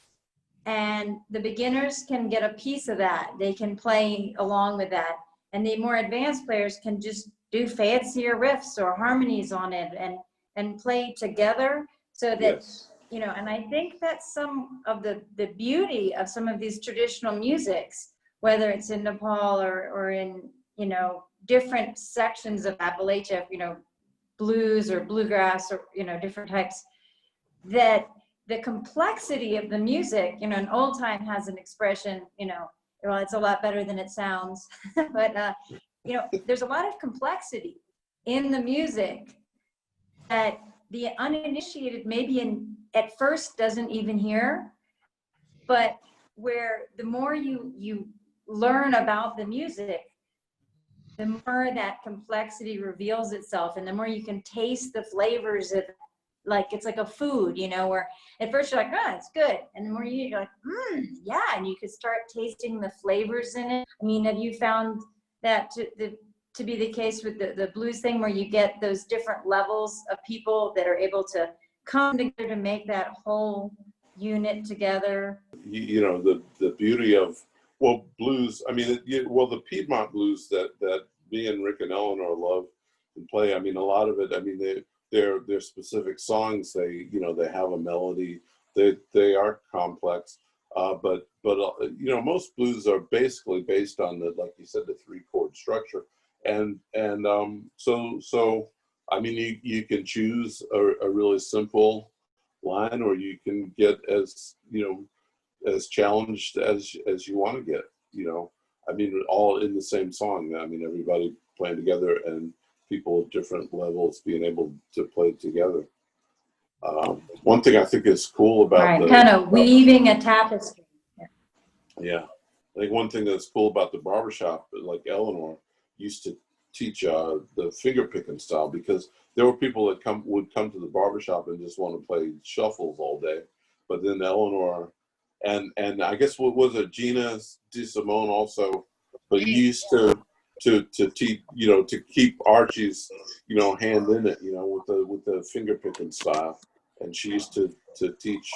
and the beginners can get a piece of that. They can play along with that, and the more advanced players can just do fancier riffs or harmonies on it and play together, so that, Yes. you know, and I think that's some of the beauty of some of these traditional musics, whether it's in Nepal or in, you know, different sections of Appalachia, you know, blues or bluegrass or, you know, different types, that the complexity of the music, you know, an old time has an expression, you know, well, it's a lot better than it sounds, but, you know, there's a lot of complexity in the music that the uninitiated maybe at first doesn't even hear, but where the more you learn about the music, the more that complexity reveals itself, and the more you can taste the flavors of, like, it's like a food, you know, where at first you're like, oh, it's good, and the more you're like, yeah, and you could start tasting the flavors in it. I mean, have you found that to be the case with the blues thing, where you get those different levels of people that are able to come together to make that whole unit together? You know, the beauty of well, blues. I mean, well, the Piedmont blues that me and Rick and Eleanor love and play. I mean, a lot of it. I mean, they're specific songs. They have a melody. They are complex. But most blues are basically based on like you said, the 3-chord structure. And so I mean, you can choose a really simple line, or you can get as challenged as you want to get. I mean, all in the same song. I mean, everybody playing together and people of different levels being able to play together. One thing I think is cool about kind of weaving a tapestry. Yeah, I think one thing that's cool about the barbershop, like Eleanor used to teach the finger picking style, because there were people that would come to the barbershop and just want to play shuffles all day. But then Eleanor and I guess what was it, Gina DeSimone also, but used to teach, to keep Archie's hand in it, with the finger picking style, and she used to teach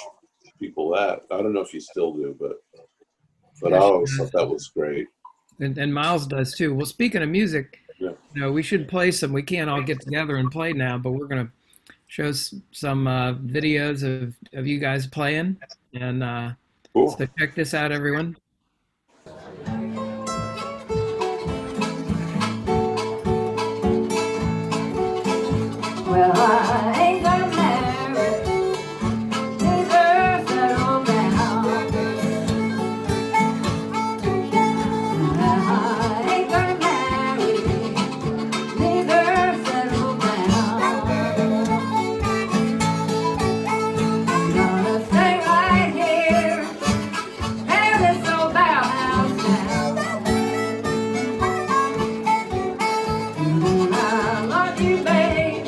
people that. I don't know if you still do, but I always thought that was great. And Miles does too. Well, speaking of music, we should play some. We can't all get together and play now, but we're gonna show some videos of you guys playing, and cool. So check this out, everyone. Well, I ain't gonna marry neither settle down. I ain't gonna marry neither settle down. Gonna stay right here in this old barrel house now. I love you, babe.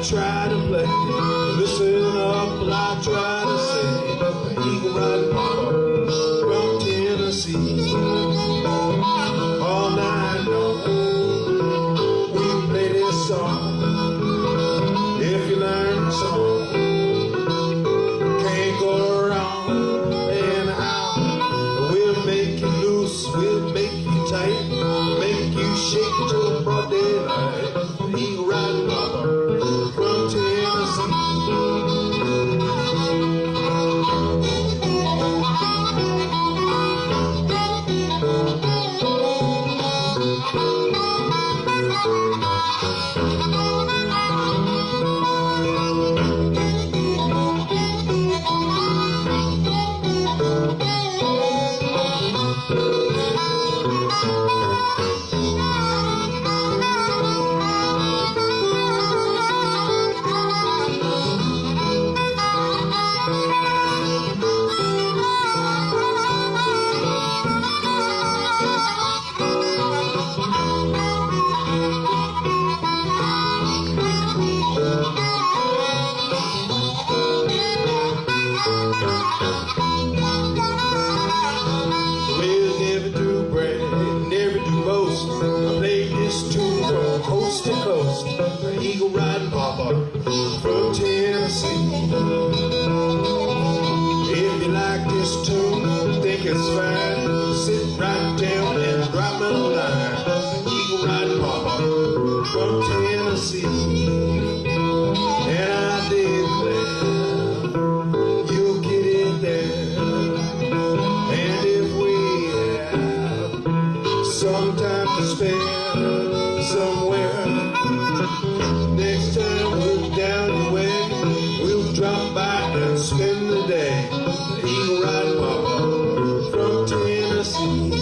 try to play. Listen up while I try to say, eagle riding papa from Tennessee. All night long we play this song. If you learn the song, can't go wrong. And how we'll make you loose, we'll make you tight, make you shake till broad daylight. Eagle riding papa from Tennessee. We'll never do brag, never do boast. I played this tune from coast to coast. Eagle riding papa from Tennessee. If you like this tune, think it's fine, sit right down and drop me a line. Eagle riding papa from Tennessee. And I declare you'll get it there. And if we have some time to spare somewhere, next time we're down your way, we'll drop by and spend the day. Eagle riding papa from Tennessee.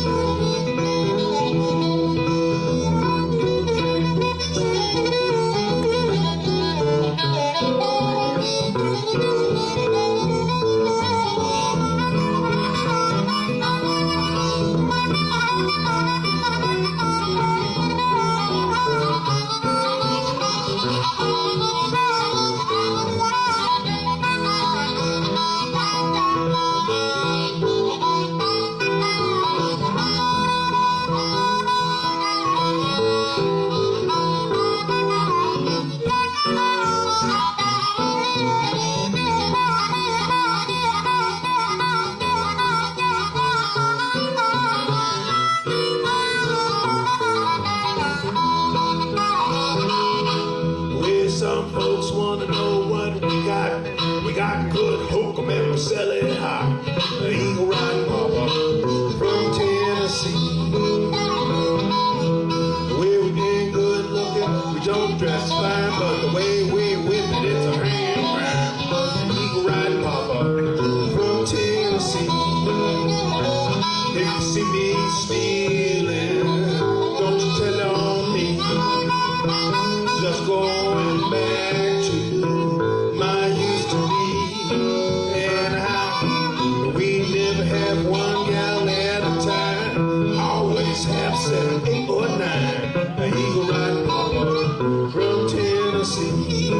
Well, some folks wanna know what we got. We got good hokum and we sell it hot. The eagle riding papa from Tennessee. The way we ain't good looking, we don't dress fine, but the way we whip it, it's a hand grind. The eagle riding papa from Tennessee. If you see me stealing, don't you tell on me. Just going back to my used to be, and how we never have one gal at a time, always have 7, 8, or 9. The eagle riding papa from Tennessee.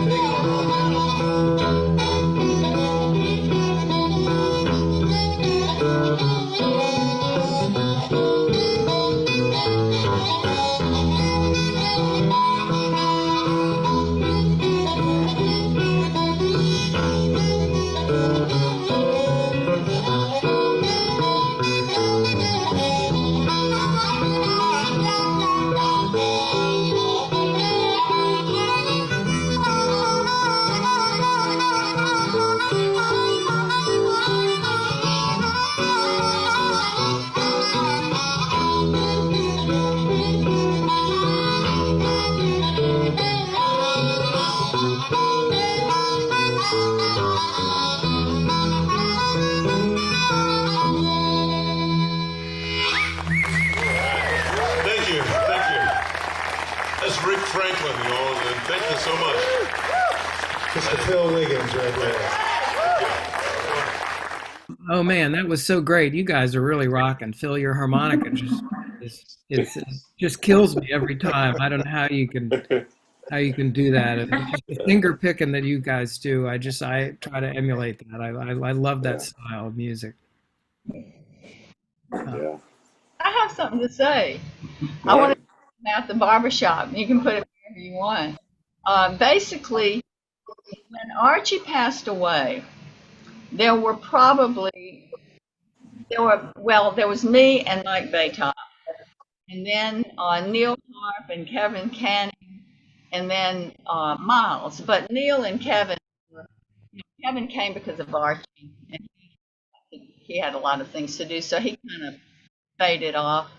Take it on Rick Franklin, you know, and thank you so much. Mr. Phil Wiggins right there. Oh man, that was so great. You guys are really rocking. Phil, your harmonica just kills me every time. I don't know how you can how you can do that. And just the finger picking that you guys do, I try to emulate that. I love that Yeah, style of music. Uh, yeah. I have something to say. All I want to right. talk about the barbershop. You can put it wherever you want. Basically, when Archie passed away, there were probably there was me and Mike Baytop, and then Neil Harp and Kevin Canning, and then Miles. But Neil and Kevin, Kevin came because of Archie, and he had a lot of things to do, so he kind of faded off.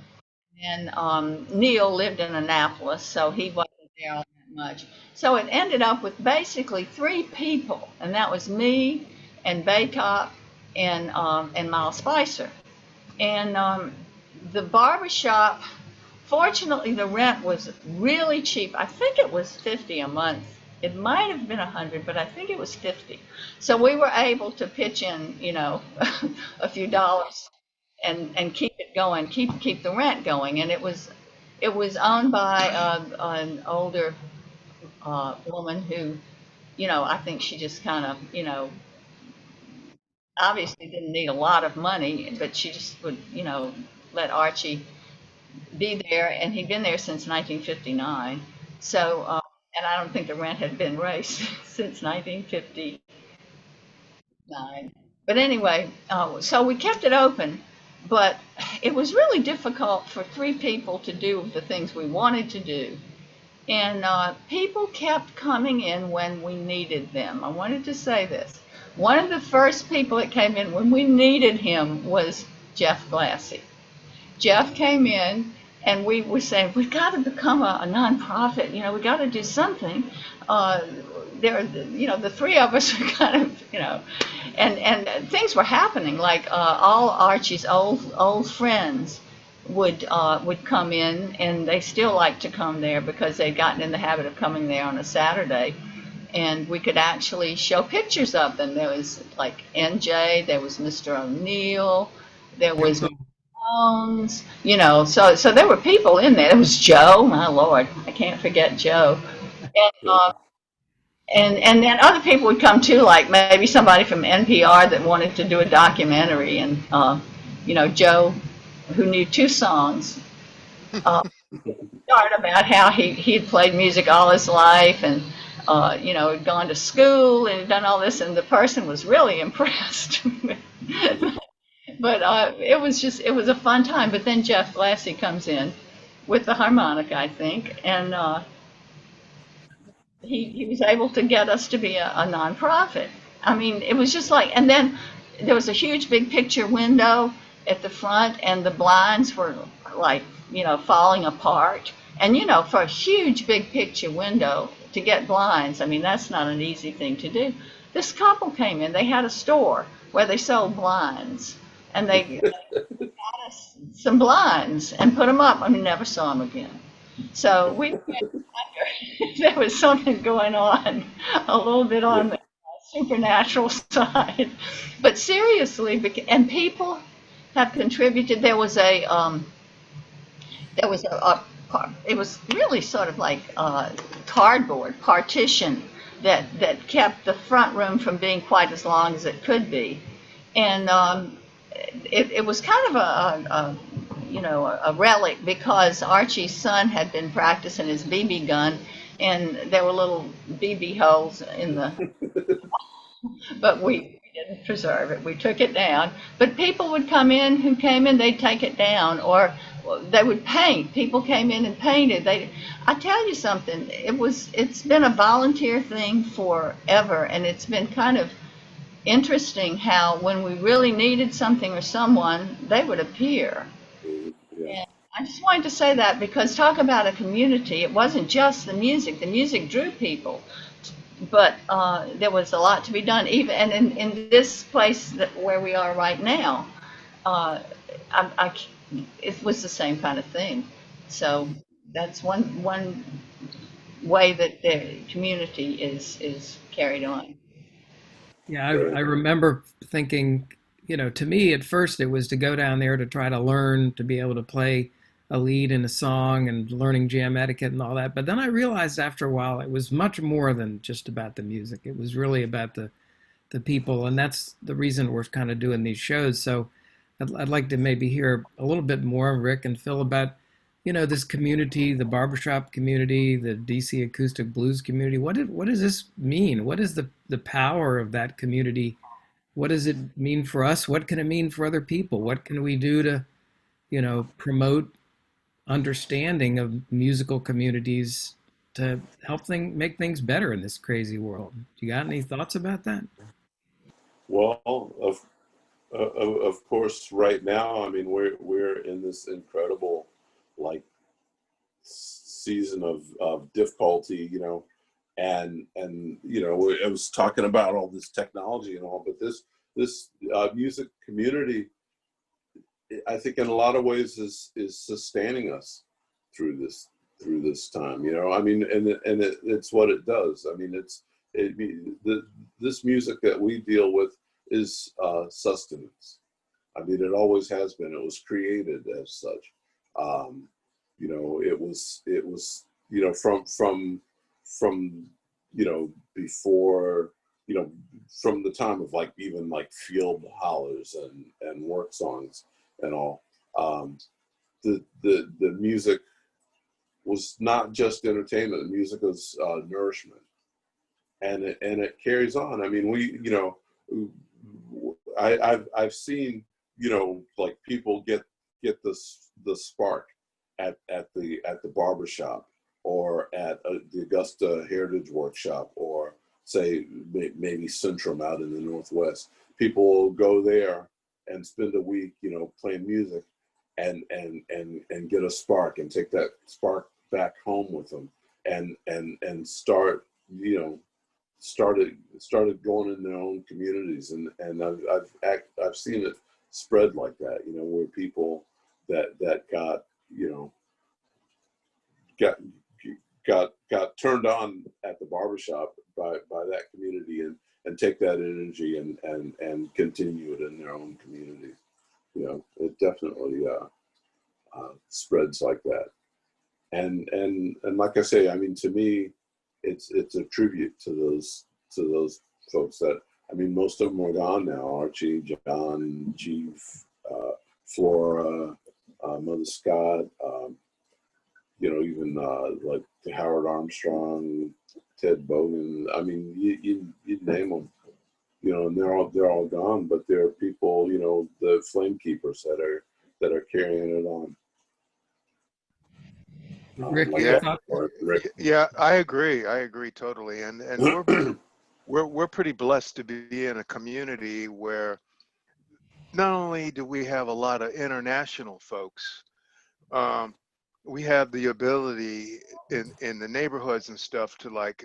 And Neil lived in Annapolis, so he wasn't there all that much. So it ended up with basically three people, and that was me and Baytop and Miles Spicer. And the barbershop, fortunately, the rent was really cheap. I think it was 50 a month. It might have been 100, but I think it was 50. So we were able to pitch in, a few dollars and keep it going, keep the rent going. And it was owned by an older woman who, I think she just kind of, obviously didn't need a lot of money, but she just would, let Archie be there, and he'd been there since 1959. So, and I don't think the rent had been raised since 1959. But anyway, so we kept it open, but it was really difficult for three people to do the things we wanted to do. And people kept coming in when we needed them. I wanted to say this. One of the first people that came in when we needed him was Jeff Glassie. Jeff came in, and we were saying, we've got to become a nonprofit. We got to do something. The three of us are kind of, and things were happening. Like all Archie's old friends would come in, and they still like to come there because they'd gotten in the habit of coming there on a Saturday. And we could actually show pictures of them. There was like NJ, there was Mr. O'Neill, there was Jones, so there were people in there. There was Joe, my Lord, I can't forget Joe. And, and then other people would come too, like maybe somebody from NPR that wanted to do a documentary, and Joe, who knew two songs, started about how he had played music all his life, and had gone to school and had done all this, and the person was really impressed. But it was a fun time. But then Jeff Glassie comes in with the harmonica, I think, and he was able to get us to be a nonprofit. I mean, it was just like, and then there was a huge big picture window at the front, and the blinds were like, falling apart. And, for a huge big picture window to get blinds, I mean, that's not an easy thing to do. This couple came in, they had a store where they sold blinds, and they got us some blinds and put them up, and we never saw them again. So we there was something going on a little bit Yeah. on the supernatural side, but seriously, and people have contributed. There was a it was really sort of like cardboard partition that kept the front room from being quite as long as it could be, and it was kind of a relic, because Archie's son had been practicing his BB gun, and there were little BB holes in the, but we didn't preserve it. We took it down. But people would come in who came in, they'd take it down, or they would paint. People came in and painted. I tell you something, it's been a volunteer thing forever, and it's been kind of interesting how when we really needed something or someone, they would appear. Yeah. And I just wanted to say that, because talk about a community, it wasn't just the music. The music drew people, but there was a lot to be done. Even and in this place where we are right now, uh, it was the same kind of thing. So that's one way that the community is carried on. Yeah, I remember thinking, to me at first it was to go down there to try to learn to be able to play a lead in a song and learning jam etiquette and all that. But then I realized after a while it was much more than just about the music. It was really about the people, and that's the reason we're kind of doing these shows. So I'd like to maybe hear a little bit more, Rick and Phil, about this community, the barbershop community, the DC acoustic blues community. What does this mean? What is the power of that community? What does it mean for us? What can it mean for other people? What can we do to promote understanding of musical communities to help make things better in this crazy world? You got any thoughts about that? Well, of course, right now, I mean, we're in this incredible, like, season of difficulty, and I was talking about all this technology and all, but this music community, I think, in a lot of ways is sustaining us through this time. I mean, it's what it does. I mean, this music that we deal with is sustenance. I mean, it always has been. It was created as such. It was from before, from the time of, like, even like field hollers and work songs and all. The music was not just entertainment. The music was nourishment, and it carries on. I mean, I've seen, like, people get the spark at the barbershop, or at the Augusta Heritage Workshop, or say maybe Centrum out in the Northwest. People will go there and spend a week, playing music, and get a spark, and take that spark back home with them, and started going in their own communities, and I've seen it spread like that, where people that got got turned on at the barbershop by that community, and take that energy and continue it in their own communities. It definitely spreads like that. And like I say, I mean, to me, it's a tribute to those folks that, I mean, most of them are gone now. Archie, John, Chief, Flora, Mother Scott, even like Howard Armstrong, Ted Bogan. I mean, you name them, and they're all gone. But there are people, the flame keepers that are carrying it on. Rick, Like your Yeah, thoughts? Rick. yeah, I agree totally. And we're pretty blessed to be in a community where not only do we have a lot of international folks, um, we have the ability in the neighborhoods and stuff to, like,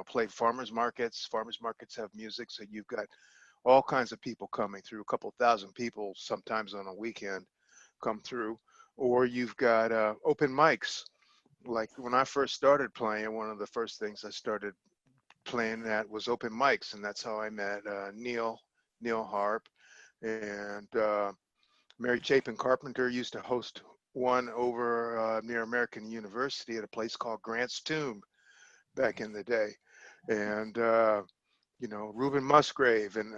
play farmers markets. Farmers markets have music, so you've got all kinds of people coming through, a couple thousand people sometimes on a weekend come through. Or you've got open mics. Like, when I first started playing, one of the first things I started playing at was open mics, and that's how I met Neil Harp, and Mary Chapin Carpenter used to host one over near American University at a place called Grant's Tomb back in the day, and Reuben Musgrave and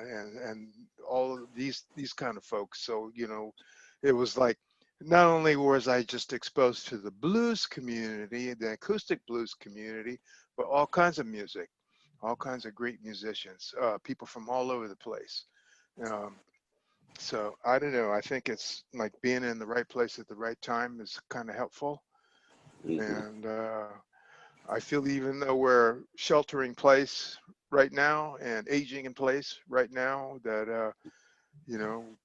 all of these kind of folks. So it was like, not only was I just exposed to the blues community, the acoustic blues community, but all kinds of music, all kinds of great musicians, people from all over the place. So I don't know. I think it's like being in the right place at the right time is kind of helpful. And I feel, even though we're sheltering place right now and aging in place right now, that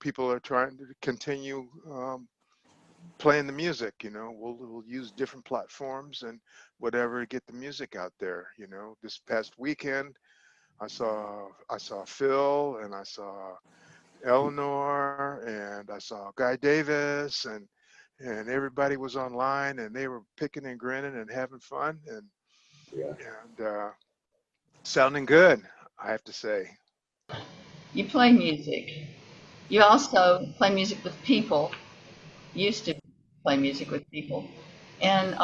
people are trying to continue playing the music. We'll use different platforms and whatever to get the music out there. This past weekend, I saw Phil, and I saw Eleanor, and I saw Guy Davis, and everybody was online, and they were picking and grinning and having fun, and sounding good, I have to say. You play music. You also play music with people. Used to. play music with people. And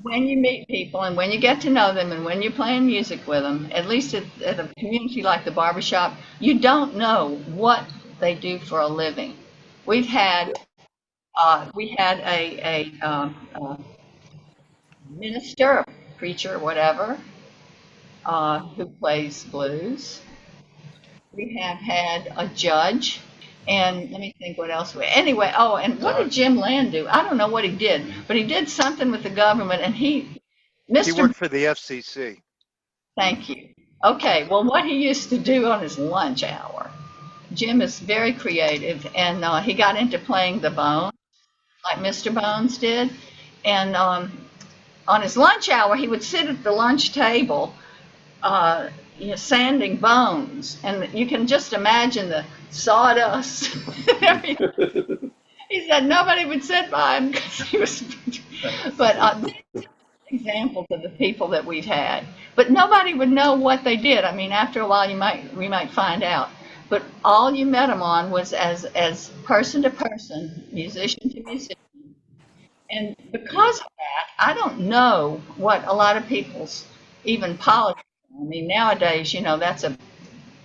when you meet people and when you get to know them and when you're playing music with them, at least at a community like the Barbershop, you don't know what they do for a living. We've had a minister, preacher, whatever, who plays blues. We have had a judge, and let me think what else. Anyway, oh, and what did Jim Land do? I don't know what he did, but he did something with the government, and He Mr. worked for the FCC. Thank you. Okay, well, what he used to do on his lunch hour, Jim is very creative, and he got into playing the bone, like Mr. Bones did, and on his lunch hour, he would sit at the lunch table, sanding bones, and you can just imagine the sawdust. He said nobody would sit by him because he was. But examples of the people that we've had, but nobody would know what they did. I mean, after a while, we might find out. But all you met them on was as person to person, musician to musician. And because of that, I don't know what a lot of people's even politics. I mean, nowadays, that's a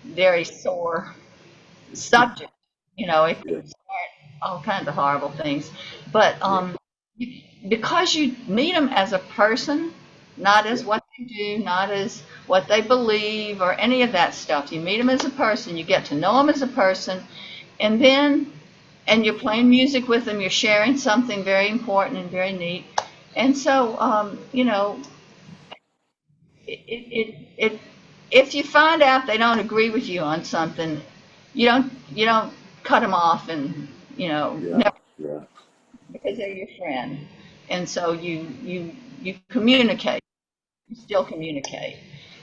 very sore subject. It could start all kinds of horrible things. But because you meet them as a person, not as what they do, not as what they believe or any of that stuff. You meet them as a person, you get to know them as a person, and you're playing music with them, you're sharing something very important and very neat. And so, if you find out they don't agree with you on something, you don't cut them off and, never, because they're your friend. And so you communicate, you still communicate.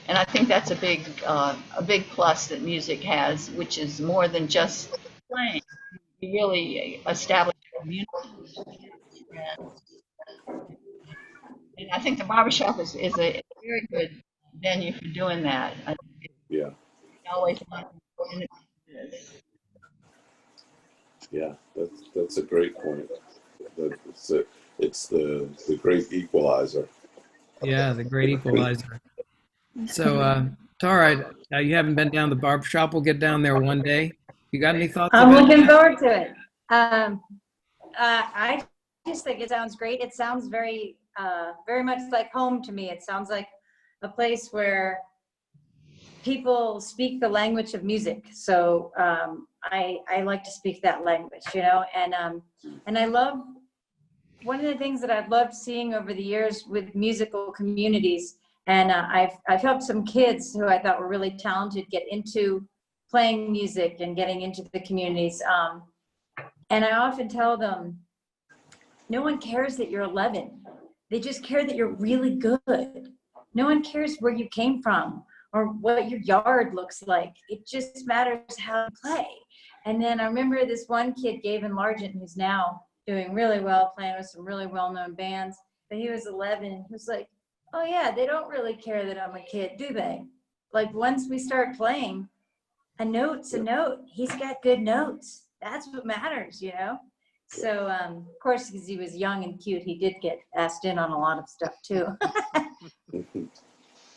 And I think that's a big plus that music has, which is more than just playing. You really establish a community. And I think the barbershop is a very good venue for doing that. Yeah. Always want to this. Yeah, that's a great point. It's the great equalizer. Yeah, the great equalizer. So, Tara, you haven't been down the barbershop. We'll get down there one day. You got any thoughts I'm about looking that? forward to it. I just think it sounds great. It sounds very much like home to me. It sounds like a place where people speak the language of music. So I like to speak that language, and I love, one of the things that I've loved seeing over the years with musical communities, and I've helped some kids who I thought were really talented get into playing music and getting into the communities. And I often tell them, no one cares that you're 11. They just care that you're really good. No one cares where you came from or what your yard looks like. It just matters how you play. And then I remember this one kid, Gavin Largent, who's now doing really well, playing with some really well-known bands. But he was 11, and he was like, oh yeah, they don't really care that I'm a kid, do they? Like, once we start playing, a note's a note. He's got good notes. That's what matters, So, of course, because he was young and cute, he did get asked in on a lot of stuff too.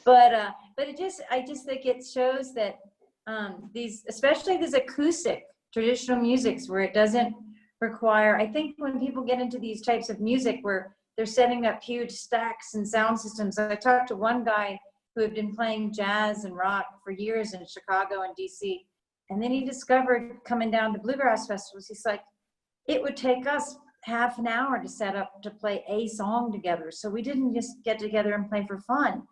But I just think it shows that especially these acoustic traditional musics where it doesn't require, I think when people get into these types of music where they're setting up huge stacks and sound systems. I talked to one guy who had been playing jazz and rock for years in Chicago and DC. And then he discovered, coming down to bluegrass festivals, he's like, it would take us half an hour to set up to play a song together. So we didn't just get together and play for fun.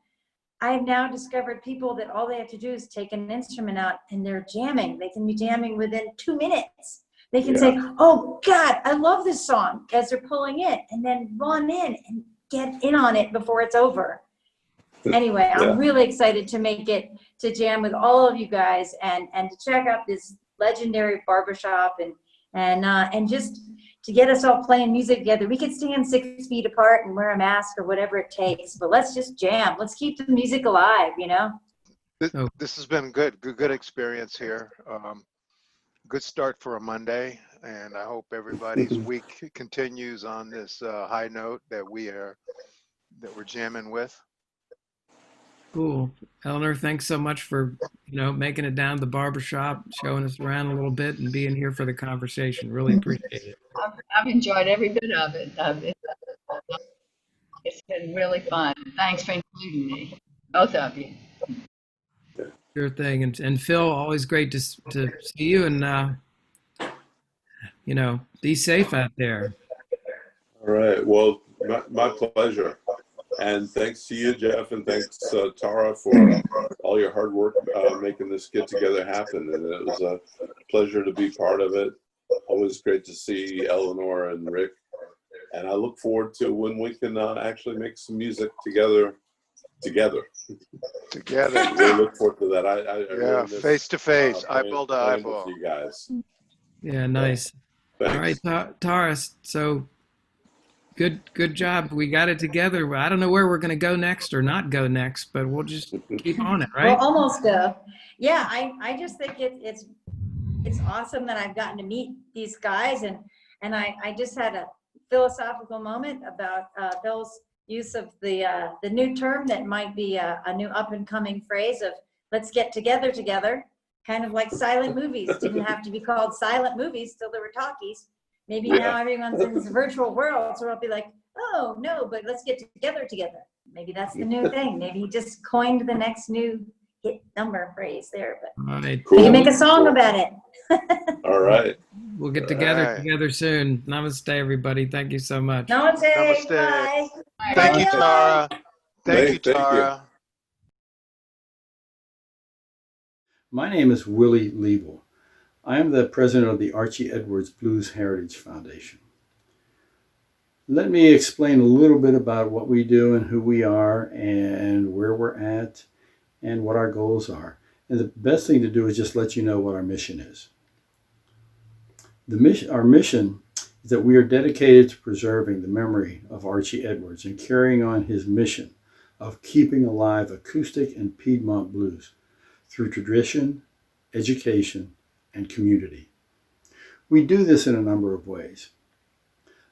I have now discovered people that all they have to do is take an instrument out and they're jamming. They can be jamming within 2 minutes. They can say, oh God, I love this song, as they're pulling it, and then run in and get in on it before it's over. Anyway, I'm really excited to make it, to jam with all of you guys and to check out this legendary barbershop and just to get us all playing music together. We could stand 6 feet apart and wear a mask or whatever it takes, but let's just jam. Let's keep the music alive, This has been good experience here. Good start for a Monday. and I hope everybody's week continues on this high note that we're jamming with. Cool. Eleanor, thanks so much for, making it down to the barbershop, showing us around a little bit and being here for the conversation. Really appreciate it. I've enjoyed every bit of it. It's been really fun. Thanks for including me, both of you. Sure thing. And Phil, always great to see you, and be safe out there. All right. Well, my pleasure. And thanks to you, Jeff, and thanks, Tara, for all your hard work making this get together happen. And it was a pleasure to be part of it. Always great to see Eleanor and Rick. And I look forward to when we can actually make some music together. Together. We look forward to that. I Yeah, really face to face, playing- eyeball to playing with eyeball. you guys. Yeah, nice. Thanks. All right, Tara. So good job. We got it together. I don't know where we're going to go next or not go next, but we'll just keep on it, Well, right? almost yeah, I just think it's awesome that I've gotten to meet these guys, and I just had a philosophical moment about Bill's use of the new term that might be a new up and coming phrase of let's get together, kind of like silent movies. Didn't have to be called silent movies till there were talkies. Maybe now everyone's in this virtual world, so I'll be like, oh no, but let's get together. Maybe that's the new thing. Maybe he just coined the next new hit number phrase there, but All right. we can make a song about it. All right. We'll get together All right. together soon. Namaste, everybody. Thank you so much. Namaste. Namaste. Bye. Thank you, Bye. Tara. Thank you, Thank you. Tara. My name is Willie Leebel. I am the president of the Archie Edwards Blues Heritage Foundation. Let me explain a little bit about what we do and who we are and where we're at and what our goals are. And the best thing to do is just let you know what our mission is. Our mission is that we are dedicated to preserving the memory of Archie Edwards and carrying on his mission of keeping alive acoustic and Piedmont blues through tradition, education, and community. We do this in a number of ways.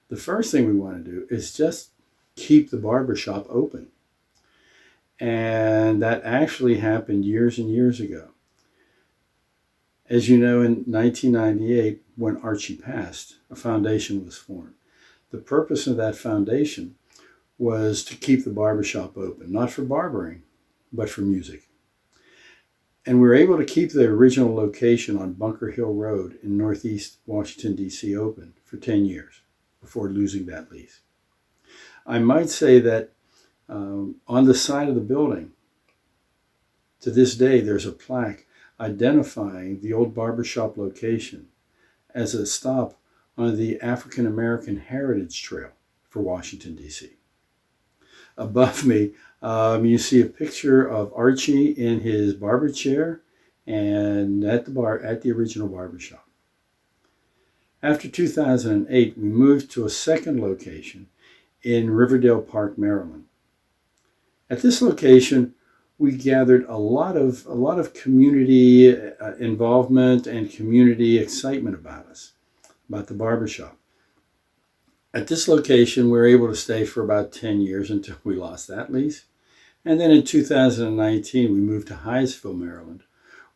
The first thing we want to do is just keep the barbershop open. And that actually happened years and years ago. As you know, in 1998, when Archie passed, a foundation was formed. The purpose of that foundation was to keep the barbershop open, not for barbering, but for music. And we were able to keep the original location on Bunker Hill Road in Northeast Washington, D.C. open for 10 years before losing that lease. I might say that on the side of the building, to this day, there's a plaque identifying the old barbershop location as a stop on the African American Heritage Trail for Washington, D.C. Above me, you see a picture of Archie in his barber chair and at the original barbershop. After 2008, we moved to a second location in Riverdale Park, Maryland. At this location, we gathered a lot of community involvement and community excitement about the barbershop. At this location, we were able to stay for about 10 years until we lost that lease. And then in 2019, we moved to Hyattsville, Maryland,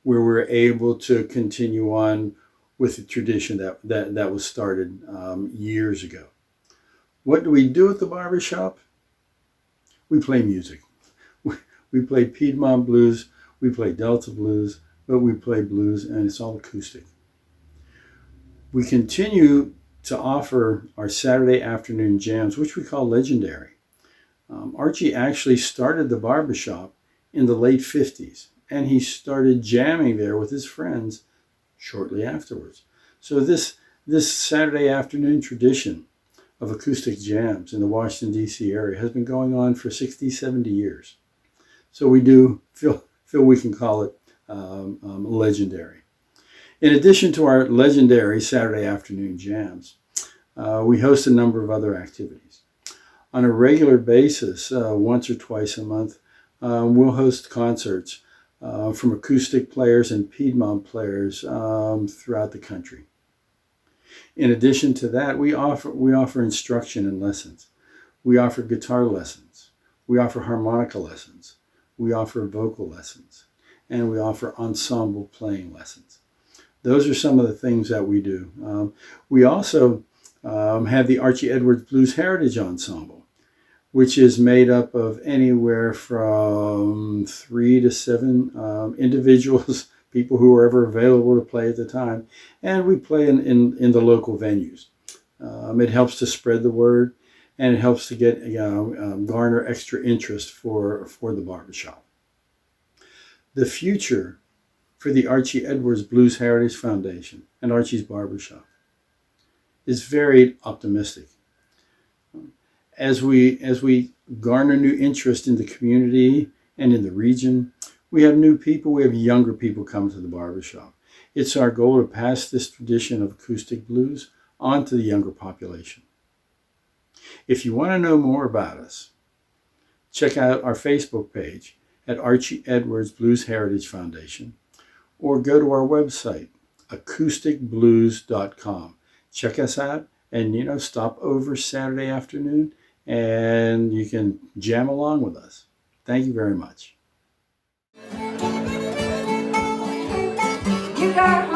where we were able to continue on with the tradition that was started years ago. What do we do at the barbershop? We play music. We play Piedmont blues, we play Delta blues, but we play blues and it's all acoustic. We continue to offer our Saturday afternoon jams, which we call legendary. Archie actually started the barbershop in the late 50s, and he started jamming there with his friends shortly afterwards. So this Saturday afternoon tradition of acoustic jams in the Washington, D.C. area has been going on for 60, 70 years. So we do feel we can call it legendary. In addition to our legendary Saturday afternoon jams, we host a number of other activities. On a regular basis, once or twice a month, we'll host concerts from acoustic players and Piedmont players throughout the country. In addition to that, we offer instruction and lessons. We offer guitar lessons. We offer harmonica lessons. We offer vocal lessons. And we offer ensemble playing lessons. Those are some of the things that we do. We also have the Archie Edwards Blues Heritage Ensemble, which is made up of anywhere from 3 to 7 individuals, people who are ever available to play at the time. And we play in the local venues. It helps to spread the word, and it helps to get garner extra interest for the barbershop. The future for the Archie Edwards Blues Heritage Foundation and Archie's Barbershop is very optimistic. As we garner new interest in the community and in the region, we have new people, we have younger people coming to the barbershop. It's our goal to pass this tradition of acoustic blues on to the younger population. If you want to know more about us, check out our Facebook page at Archie Edwards Blues Heritage Foundation, or go to our website, acousticblues.com. Check us out, and stop over Saturday afternoon, and you can jam along with us. Thank you very much. You got